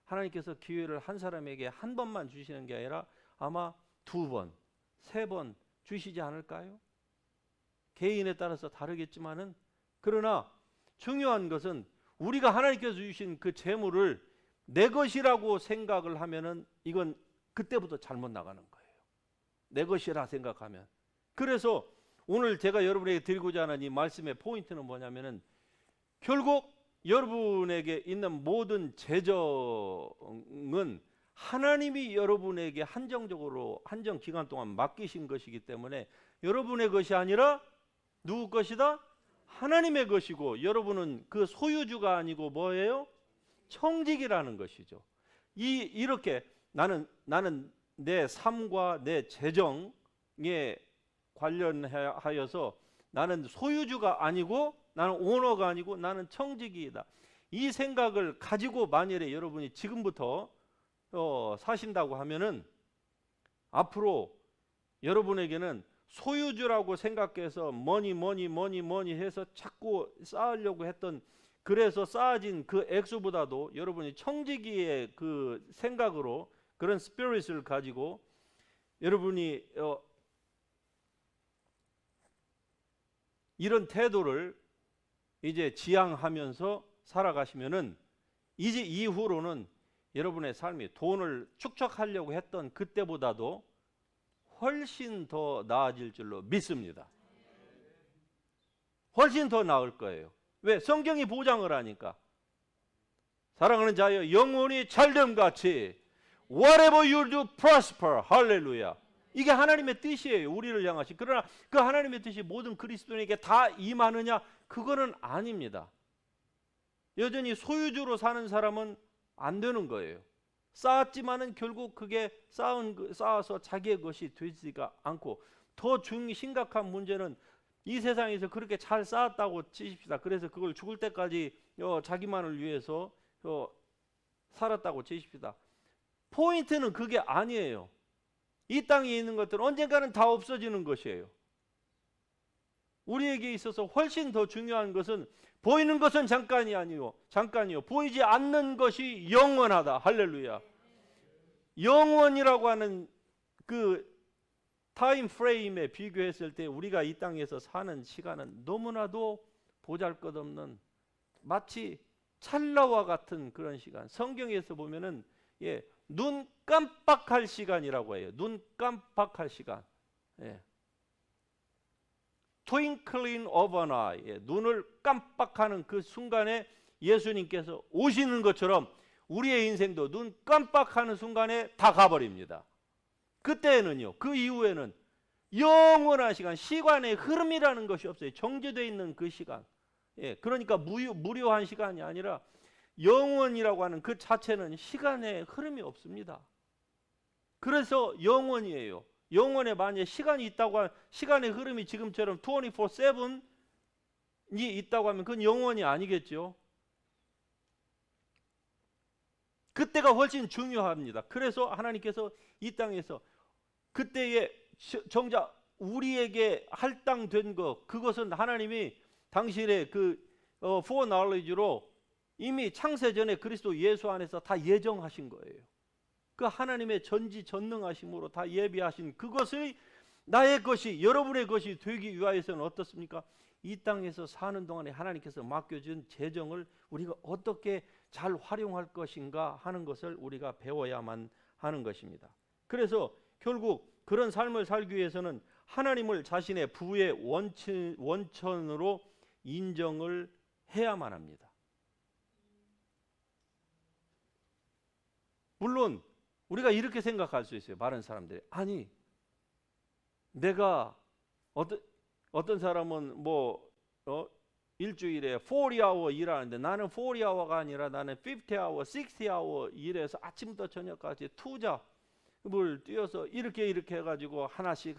하나님께서 기회를 한 사람에게 한 번만 주시는 게 아니라 아마 2번, 3번 주시지 않을까요? 개인에 따라서 다르겠지만은, 그러나 중요한 것은 우리가 하나님께서 주신 그 재물을 내 것이라고 생각을 하면은 이건 그때부터 잘못 나가는 거예요. 내 것이라 생각하면. 그래서 오늘 제가 여러분에게 드리고자 하는 이 말씀의 포인트는 뭐냐면은 결국 여러분에게 있는 모든 재정은 하나님이 여러분에게 한정적으로 한정 기간 동안 맡기신 것이기 때문에 여러분의 것이 아니라 누구 것이다? 하나님의 것이고 여러분은 그 소유주가 아니고 뭐예요? 청직이라는 것이죠. 이렇게 나는 내 삶과 내 재정에 관련하여서 나는 소유주가 아니고 나는 오너가 아니고 나는 청직이다. 이 생각을 가지고 만일에 여러분이 지금부터 사신다고 하면은 앞으로 여러분에게는 소유주라고 생각해서 뭐니 해서 자꾸 쌓으려고 했던, 그래서 쌓아진 그 액수보다도 여러분이 청지기의 그 생각으로 그런 스피릿을 가지고 여러분이 이런 태도를 이제 지향하면서 살아가시면은 이제 이후로는 여러분의 삶이 돈을 축적하려고 했던 그때보다도 훨씬 더 나아질 줄로 믿습니다. 훨씬 더 나을 거예요. 왜? 성경이 보장을 하니까. 사랑하는 자여, 영혼이 잘됨같이 whatever you do prosper. 할렐루야. 이게 하나님의 뜻이에요. 우리를 향하신. 그러나 그 하나님의 뜻이 모든 그리스도인에게 다 임하느냐? 그거는 아닙니다. 여전히 소유주로 사는 사람은 안 되는 거예요. 쌓았지만은 결국 그게 쌓아서 자기의 것이 되지가 않고, 더 심각한 문제는 이 세상에서 그렇게 잘 쌓았다고 치십시다. 그래서 그걸 죽을 때까지 자기만을 위해서 살았다고 치십시다. 포인트는 그게 아니에요. 이 땅에 있는 것들은 언젠가는 다 없어지는 것이에요. 우리에게 있어서 훨씬 더 중요한 것은 보이는 것은 잠깐이요. 보이지 않는 것이 영원하다. 할렐루야. 영원이라고 하는 그 타임 프레임에 비교했을 때 우리가 이 땅에서 사는 시간은 너무나도 보잘것없는, 마치 찰나와 같은 그런 시간. 성경에서 보면은 눈 깜빡할 시간이라고 해요. 눈 깜빡할 시간. Twinkling of an eye. 눈을 깜빡하는 그 순간에 예수님께서 오시는 것처럼 우리의 인생도 눈 깜빡하는 순간에 다 가버립니다. 그때는요, 그 이후에는 영원한 시간, 시간의 흐름이라는 것이 없어요. 정제되어 있는 그 시간. 그러니까 무료한 시간이 아니라 영원이라고 하는 그 자체는 시간의 흐름이 없습니다. 그래서 영원이에요. 영원에 만약에 시간이 있다고 하면, 시간의 흐름이 지금처럼 24/7이 있다고 하면 그건 영원이 아니겠죠. 그때가 훨씬 중요합니다. 그래서 하나님께서 이 땅에서 그때에 정작 우리에게 할당된 것, 그것은 하나님이 당신의 그 foreknowledge로 이미 창세전에 그리스도 예수 안에서 다 예정하신 거예요. 그 하나님의 전지전능하심으로 다 예비하신 그것을 나의 것이, 여러분의 것이 되기 위하여서는 어떻습니까? 이 땅에서 사는 동안에 하나님께서 맡겨준 재정을 우리가 어떻게 잘 활용할 것인가 하는 것을 우리가 배워야만 하는 것입니다. 그래서 결국 그런 삶을 살기 위해서는 하나님을 자신의 부의 원천으로 인정을 해야만 합니다. 물론 우리가 이렇게 생각할 수 있어요. 많은 사람들이, 아니 내가 어떤 사람은 일주일에 40hour 일하는데 나는 40hour가 아니라 나는 50hour, 60hour 일해서 아침부터 저녁까지 투잡을 뛰어서 이렇게 해가지고 하나씩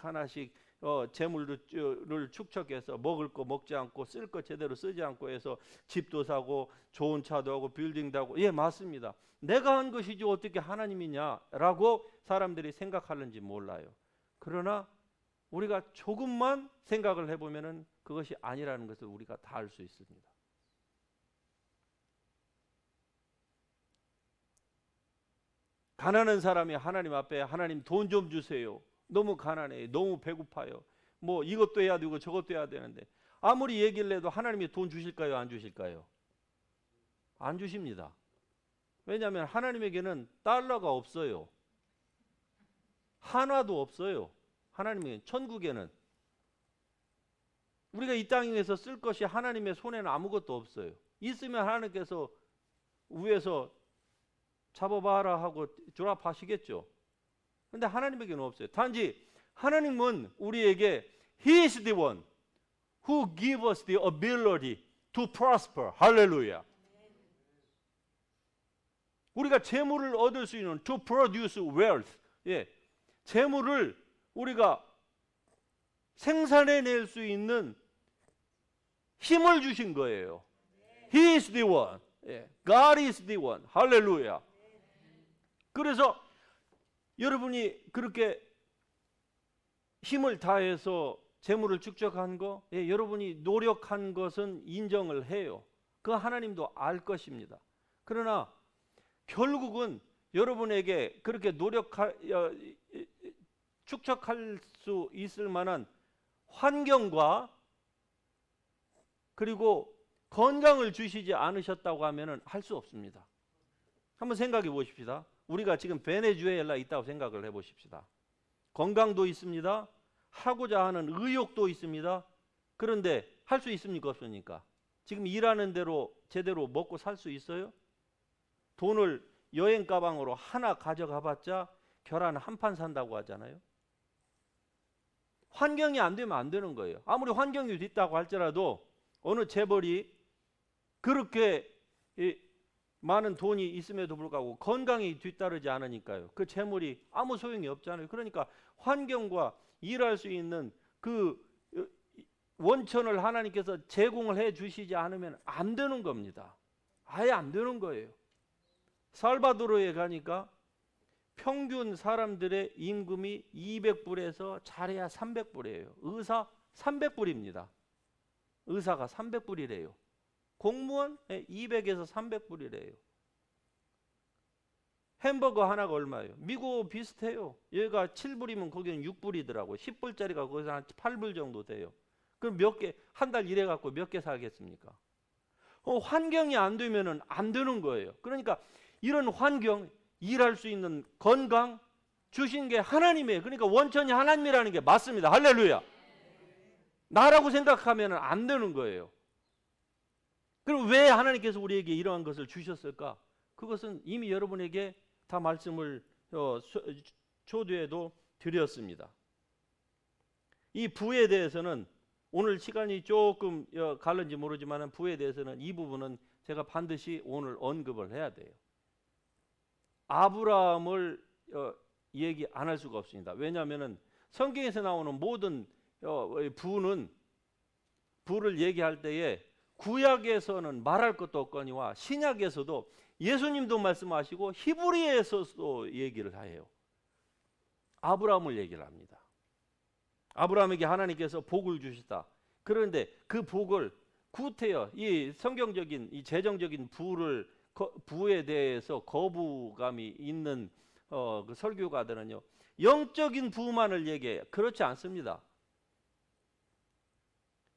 재물을 축적해서 먹을 거 먹지 않고 쓸 거 제대로 쓰지 않고 해서 집도 사고 좋은 차도 하고 빌딩도 하고. 예, 맞습니다. 내가 한 것이지 어떻게 하나님이냐라고 사람들이 생각하는지 몰라요. 그러나 우리가 조금만 생각을 해보면은 그것이 아니라는 것을 우리가 다 알 수 있습니다. 가난한 사람이 하나님 앞에, 하나님 돈 좀 주세요. 너무 가난해요. 너무 배고파요. 이것도 해야 되고 저것도 해야 되는데, 아무리 얘기를 해도 하나님이 돈 주실까요? 안 주실까요? 안 주십니다. 왜냐하면 하나님에게는 달러가 없어요. 하나도 없어요. 하나님의 천국에는 우리가 이 땅에서 쓸 것이 하나님의 손에는 아무것도 없어요. 있으면 하나님께서 위에서 잡아봐라 하고 조랍하시겠죠. 그런데 하나님에게는 없어요. 단지 하나님은 우리에게 He is the one who give us the ability to prosper. 할렐루야. 우리가 재물을 얻을 수 있는 to produce wealth. 예. 재물을 우리가 생산해낼 수 있는 힘을 주신 거예요. He is the one. 예. God is the one. 할렐루야. 그래서 여러분이 그렇게 힘을 다해서 재물을 축적한 거, 예, 여러분이 노력한 것은 인정을 해요. 그 하나님도 알 것입니다. 그러나 결국은 여러분에게 그렇게 축적할 수 있을 만한 환경과 그리고 건강을 주시지 않으셨다고 하면 할 수 없습니다. 한번 생각해 보십시다. 우리가 지금 베네수엘라에 있다고 생각을 해 보십시다. 건강도 있습니다. 하고자 하는 의욕도 있습니다. 그런데 할 수 있습니까? 없습니까? 지금 일하는 대로 제대로 먹고 살 수 있어요? 돈을 여행 가방으로 하나 가져가 봤자 계란 한 판 산다고 하잖아요. 환경이 안 되면 안 되는 거예요. 아무리 환경이 있다고 할지라도 어느 재벌이 그렇게 많은 돈이 있음에도 불구하고 건강이 뒤따르지 않으니까요. 그 재물이 아무 소용이 없잖아요. 그러니까 환경과 일할 수 있는 그 원천을 하나님께서 제공을 해 주시지 않으면 안 되는 겁니다. 아예 안 되는 거예요. 살바도르에 가니까 평균 사람들의 임금이 200불에서 잘해야 300불이에요. 의사 300불입니다. 의사가 300불이래요. 공무원 200에서 300불이래요. 햄버거 하나가 얼마예요? 미국 비슷해요. 여기가 7불이면 거기는 6불이더라고요. 10불짜리가 거기서 한 8불 정도 돼요. 그럼 몇 개, 한 달 일해갖고 몇 개 살겠습니까? 환경이 안 되면은 안 되는 거예요. 그러니까 이런 환경, 일할 수 있는 건강 주신 게 하나님이에요. 그러니까 원천이 하나님이라는 게 맞습니다. 할렐루야. 나라고 생각하면 안 되는 거예요. 그럼 왜 하나님께서 우리에게 이러한 것을 주셨을까? 그것은 이미 여러분에게 다 말씀을 초두에도 드렸습니다. 이 부에 대해서는 오늘 시간이 조금 갈는지 모르지만 부에 대해서는 이 부분은 제가 반드시 오늘 언급을 해야 돼요. 아브라함을 얘기 안 할 수가 없습니다. 왜냐하면 성경에서 나오는 모든 부를 얘기할 때에 구약에서는 말할 것도 없거니와 신약에서도 예수님도 말씀하시고 히브리에서도 얘기를 해요. 아브라함을 얘기를 합니다. 아브라함에게 하나님께서 복을 주시다. 그런데 그 복을 구태여 이 성경적인 이 재정적인 부에 대해서 거부감이 있는 그 설교가들은요, 영적인 부만을 얘기해요. 그렇지 않습니다.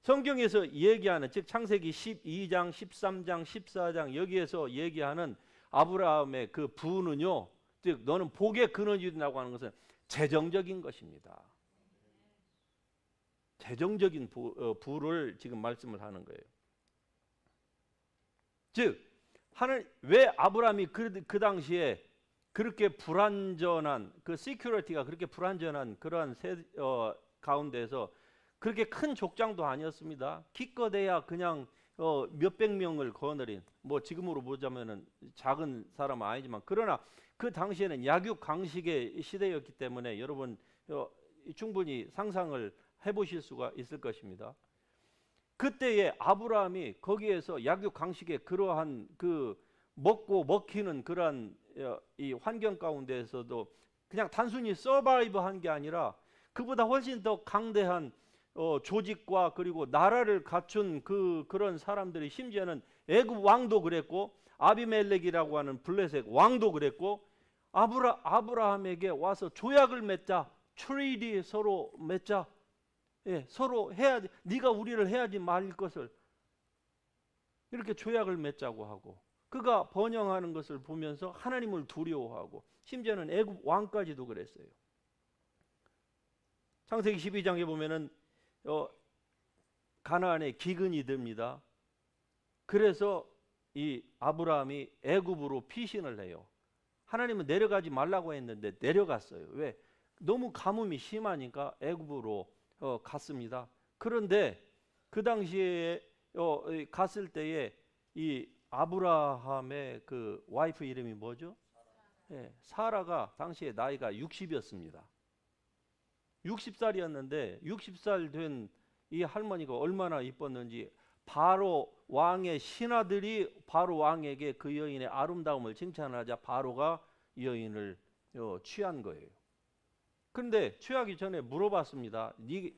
성경에서 얘기하는 즉 창세기 12장, 13장, 14장 여기에서 얘기하는 아브라함의 그 부는요, 즉 너는 복의 근원이 된다고 하는 것은 재정적인 것입니다. 재정적인 부를 지금 말씀을 하는 거예요. 즉 왜 아브라함이 그 당시에 그렇게 불완전한 그 시큐리티가 그렇게 불완전한 그러한 가운데서 그렇게 큰 족장도 아니었습니다. 기껏해야 그냥 몇백 명을 거느린, 뭐 지금으로 보자면은 작은 사람은 아니지만, 그러나 그 당시에는 약육 강식의 시대였기 때문에 여러분 충분히 상상을 해보실 수가 있을 것입니다. 그때에 아브라함이 거기에서 약육 강식의 그러한 그 먹고 먹히는 그러한 이 환경 가운데에서도 그냥 단순히 서바이브한 게 아니라 그보다 훨씬 더 강대한 조직과 그리고 나라를 갖춘 그런 사람들이, 심지어는 애굽 왕도 그랬고 아비멜렉이라고 하는 블레셋 왕도 그랬고 아브라함에게 와서 조약을 맺자, 트레이디 서로 맺자, 예, 서로 해야지, 네가 우리를 해야지 말 것을, 이렇게 조약을 맺자고 하고, 그가 번영하는 것을 보면서 하나님을 두려워하고, 심지어는 애굽 왕까지도 그랬어요. 창세기 12장에 보면은 가나안에 기근이 듭니다. 그래서 이 아브라함이 애굽으로 피신을 해요. 하나님은 내려가지 말라고 했는데 내려갔어요. 왜? 너무 가뭄이 심하니까 애굽으로 갔습니다. 그런데 그 당시에 갔을 때에 이 아브라함의 그 와이프 이름이 뭐죠? 예, 사라가 당시에 나이가 60이었습니다. 60살이었는데 60살 된 이 할머니가 얼마나 이뻤는지 바로 왕의 신하들이 바로 왕에게 그 여인의 아름다움을 칭찬하자 바로가 이 여인을 취한 거예요. 그런데 취하기 전에 물어봤습니다. 네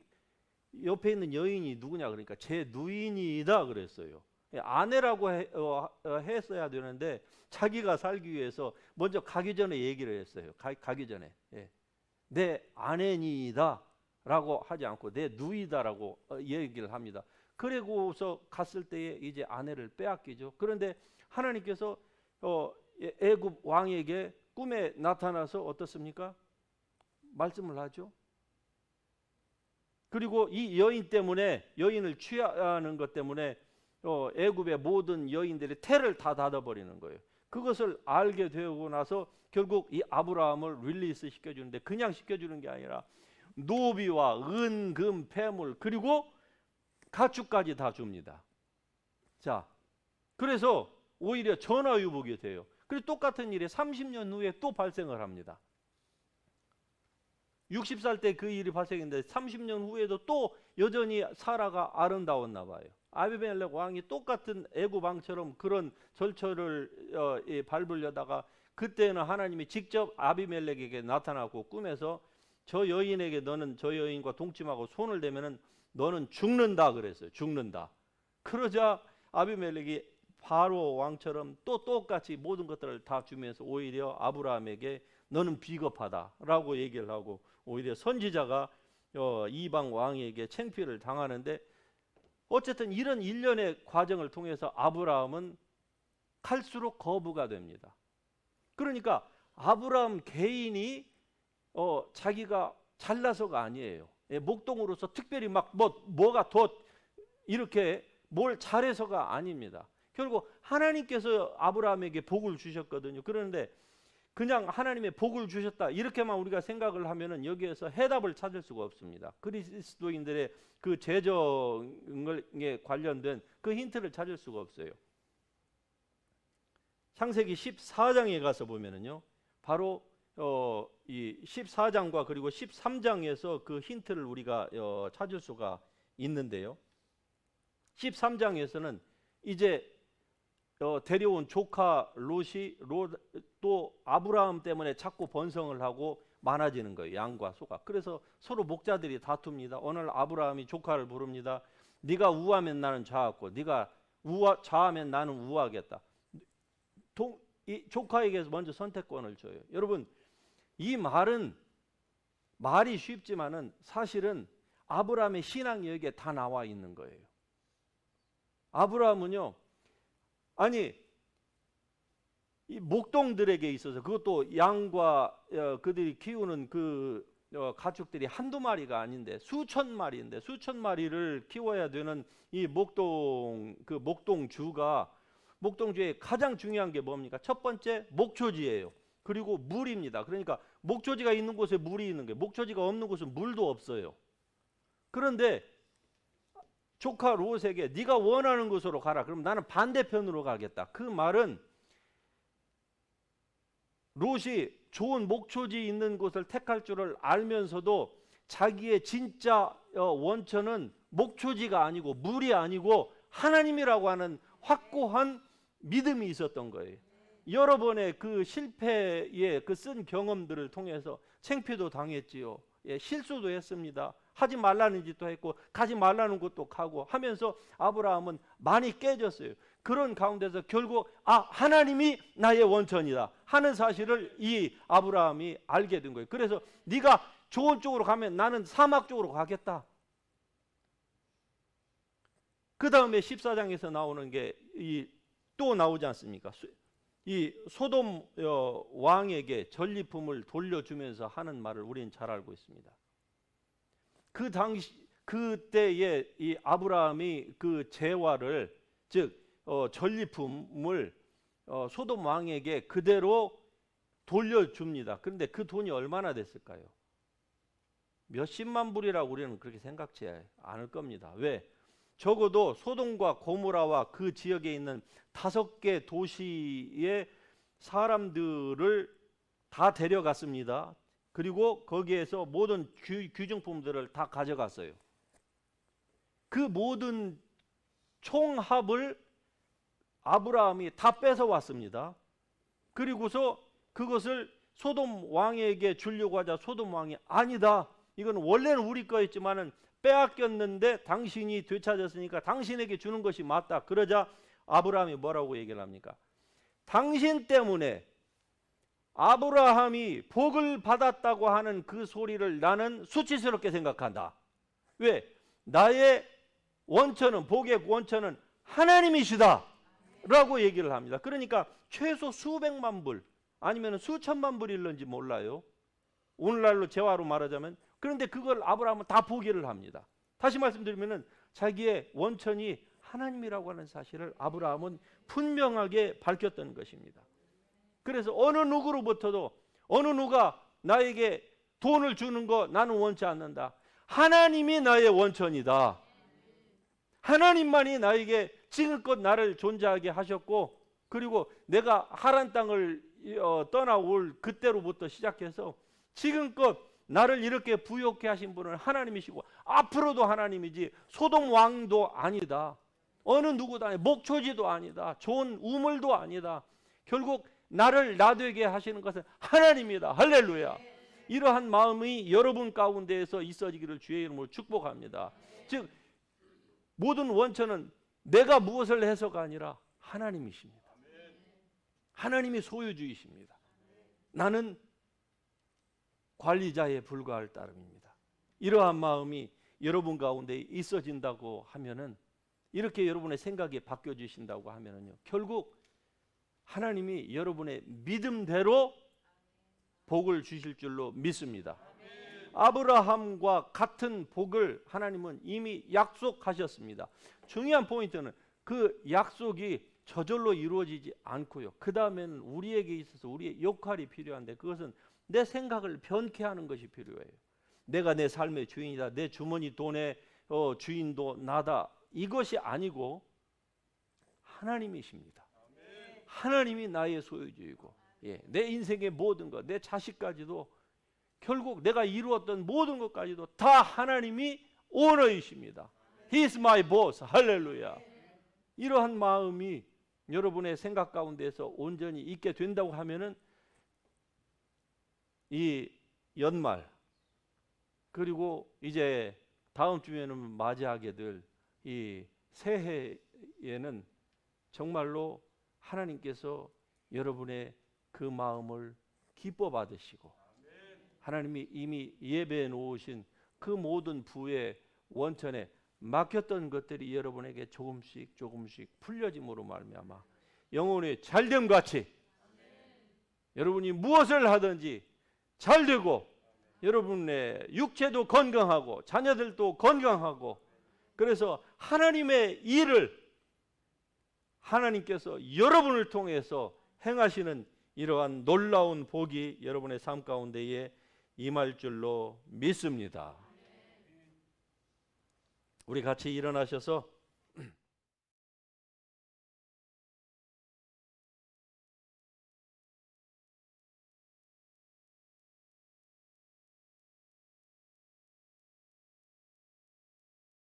옆에 있는 여인이 누구냐 그러니까 제 누인이다 그랬어요. 아내라고 했어야 되는데 자기가 살기 위해서 먼저 가기 전에 얘기를 했어요. 가기 전에 내 아내니다 라고 하지 않고 내 누이다라고 얘기를 합니다. 그리고서 갔을 때에 이제 아내를 빼앗기죠. 그런데 하나님께서 애굽 왕에게 꿈에 나타나서 어떻습니까? 말씀을 하죠. 그리고 이 여인 때문에 여인을 취하는 것 때문에 애굽의 모든 여인들이 태를 다 닫아버리는 거예요. 그것을 알게 되고 나서 결국 이 아브라함을 릴리스 시켜주는데 그냥 시켜주는 게 아니라 노비와 은, 금, 폐물 그리고 가축까지 다 줍니다. 자, 그래서 오히려 전화유복이 돼요. 그리고 똑같은 일이 30년 후에 또 발생을 합니다. 60살 때 그 일이 발생했는데 30년 후에도 또 여전히 사라가 아름다웠나 봐요. 아비멜렉 왕이 똑같은 애굽 왕처럼 그런 절처를 밟으려다가 그때는 하나님이 직접 아비멜렉에게 나타나고 꿈에서 저 여인에게 너는 저 여인과 동침하고 손을 대면은 너는 죽는다 그랬어요. 죽는다. 그러자 아비멜렉이 바로 왕처럼 또 똑같이 모든 것들을 다 주면서 오히려 아브라함에게 너는 비겁하다라고 얘기를 하고 오히려 선지자가 이방 왕에게 창피를 당하는데 어쨌든 이런 일련의 과정을 통해서 아브라함은 갈수록 거부가 됩니다. 그러니까 아브라함 개인이 자기가 잘나서가 아니에요. 목동으로서 특별히 막 뭐가 더 이렇게 뭘 잘해서가 아닙니다. 결국 하나님께서 아브라함에게 복을 주셨거든요. 그런데 그냥 하나님의 복을 주셨다 이렇게만 우리가 생각을 하면은 여기에서 해답을 찾을 수가 없습니다. 그리스도인들의 그 재정에 관련된 그 힌트를 찾을 수가 없어요. 창세기 14장에 가서 보면은요, 바로 이 14장과 그리고 13장에서 그 힌트를 우리가 찾을 수가 있는데요. 13장에서는 이제 데려온 조카 롯이 또 아브라함 때문에 자꾸 번성을 하고 많아지는 거예요. 양과 소가. 그래서 서로 목자들이 다툽니다. 오늘 아브라함이 조카를 부릅니다. 네가 우하면 나는 좌하고 네가 좌하면 나는 우하겠다. 이 조카에게 먼저 선택권을 줘요. 여러분 이 말이 쉽지만은 사실은 아브라함의 신앙이 여기에 다 나와 있는 거예요. 아브라함은요, 아니 이 목동들에게 있어서 그것도 양과 그들이 키우는 그 가축들이 한두 마리가 아닌데 수천 마리인데 수천 마리를 키워야 되는 이 목동주의 가장 중요한 게 뭡니까? 첫 번째 목초지예요. 그리고 물입니다. 그러니까 목초지가 있는 곳에 물이 있는 거예요. 목초지가 없는 곳은 물도 없어요. 그런데 조카 롯에게 네가 원하는 곳으로 가라. 그럼 나는 반대편으로 가겠다. 그 말은 롯이 좋은 목초지 있는 곳을 택할 줄을 알면서도 자기의 진짜 원천은 목초지가 아니고 물이 아니고 하나님이라고 하는 확고한 믿음이 있었던 거예요. 여러 번의 그 실패의 그 쓴 경험들을 통해서 창피도 당했지요. 실수도 했습니다. 하지 말라는 짓도 했고 가지 말라는 것도 가고 하면서 아브라함은 많이 깨졌어요. 그런 가운데서 결국 하나님이 나의 원천이다 하는 사실을 이 아브라함이 알게 된 거예요. 그래서 네가 좋은 쪽으로 가면 나는 사막 쪽으로 가겠다. 그 다음에 14장에서 나오는 게 또 나오지 않습니까? 이 소돔 왕에게 전리품을 돌려주면서 하는 말을 우리는 잘 알고 있습니다. 그 당시 그때에 이 아브라함이 그 재화를 즉 전리품을 소돔 왕에게 그대로 돌려줍니다. 그런데 그 돈이 얼마나 됐을까요? 몇십만 불이라고 우리는 그렇게 생각지 않을 겁니다. 왜? 적어도 소돔과 고모라와 그 지역에 있는 5개 도시의 사람들을 다 데려갔습니다. 그리고 거기에서 모든 귀중품들을 다 가져갔어요. 그 모든 총합을 아브라함이 다 뺏어왔습니다. 그리고서 그것을 소돔 왕에게 주려고 하자 소돔 왕이 아니다. 이건 원래는 우리 거였지만은 빼앗겼는데 당신이 되찾았으니까 당신에게 주는 것이 맞다. 그러자 아브라함이 뭐라고 얘기를 합니까? 당신 때문에 아브라함이 복을 받았다고 하는 그 소리를 나는 수치스럽게 생각한다. 왜? 나의 원천은, 복의 원천은 하나님이시다 라고 얘기를 합니다. 그러니까 최소 수백만 불 아니면 수천만 불일런지 몰라요. 오늘날로 재화로 말하자면. 그런데 그걸 아브라함은 다 포기를 합니다. 다시 말씀드리면 자기의 원천이 하나님이라고 하는 사실을 아브라함은 분명하게 밝혔던 것입니다. 그래서 어느 누구로부터도 어느 누가 나에게 돈을 주는 거 나는 원치 않는다. 하나님이 나의 원천이다. 하나님만이 나에게 지금껏 나를 존재하게 하셨고, 그리고 내가 하란 땅을 떠나올 그때로부터 시작해서 지금껏 나를 이렇게 부욕해 하신 분은 하나님이시고 앞으로도 하나님이지 소돔 왕도 아니다. 어느 누구도 아니다. 목초지도 아니다. 좋은 우물도 아니다. 결국 나를 나되게 하시는 것은 하나님이다. 할렐루야. 이러한 마음이 여러분 가운데에서 있어지기를 주의 이름으로 축복합니다. 즉 모든 원천은 내가 무엇을 해서가 아니라 하나님이십니다. 하나님이 소유주이십니다. 나는 관리자에 불과할 따름입니다. 이러한 마음이 여러분 가운데 있어진다고 하면은, 이렇게 여러분의 생각이 바뀌어 주신다고 하면은요, 결국 하나님이 여러분의 믿음대로 복을 주실 줄로 믿습니다. 아브라함과 같은 복을 하나님은 이미 약속하셨습니다. 중요한 포인트는 그 약속이 저절로 이루어지지 않고요. 그 다음에는 우리에게 있어서 우리의 역할이 필요한데, 그것은 내 생각을 변케 하는 것이 필요해요. 내가 내 삶의 주인이다. 내 주머니 돈의 주인도 나다. 이것이 아니고 하나님이십니다. 하나님이 나의 소유주이고, 내 인생의 모든 것, 내 자식까지도, 결국 내가 이루었던 모든 것까지도 다 하나님이 오너이십니다. He is my boss. 할렐루야. 이러한 마음이 여러분의 생각 가운데서 온전히 있게 된다고 하면은 이 연말, 그리고 이제 다음 주에는 맞이하게 될 이 새해에는 정말로 하나님께서 여러분의 그 마음을 기뻐 받으시고, 하나님이 이미 예배해 놓으신 그 모든 부의 원천에 막혔던 것들이 여러분에게 조금씩 풀려짐으로 말미암아 영혼이 잘됨 같이 여러분이 무엇을 하든지 잘되고, 여러분의 육체도 건강하고 자녀들도 건강하고, 그래서 하나님의 일을 하나님께서 여러분을 통해서 행하시는 이러한 놀라운 복이 여러분의 삶 가운데에 임할 줄로 믿습니다. 우리 같이 일어나셔서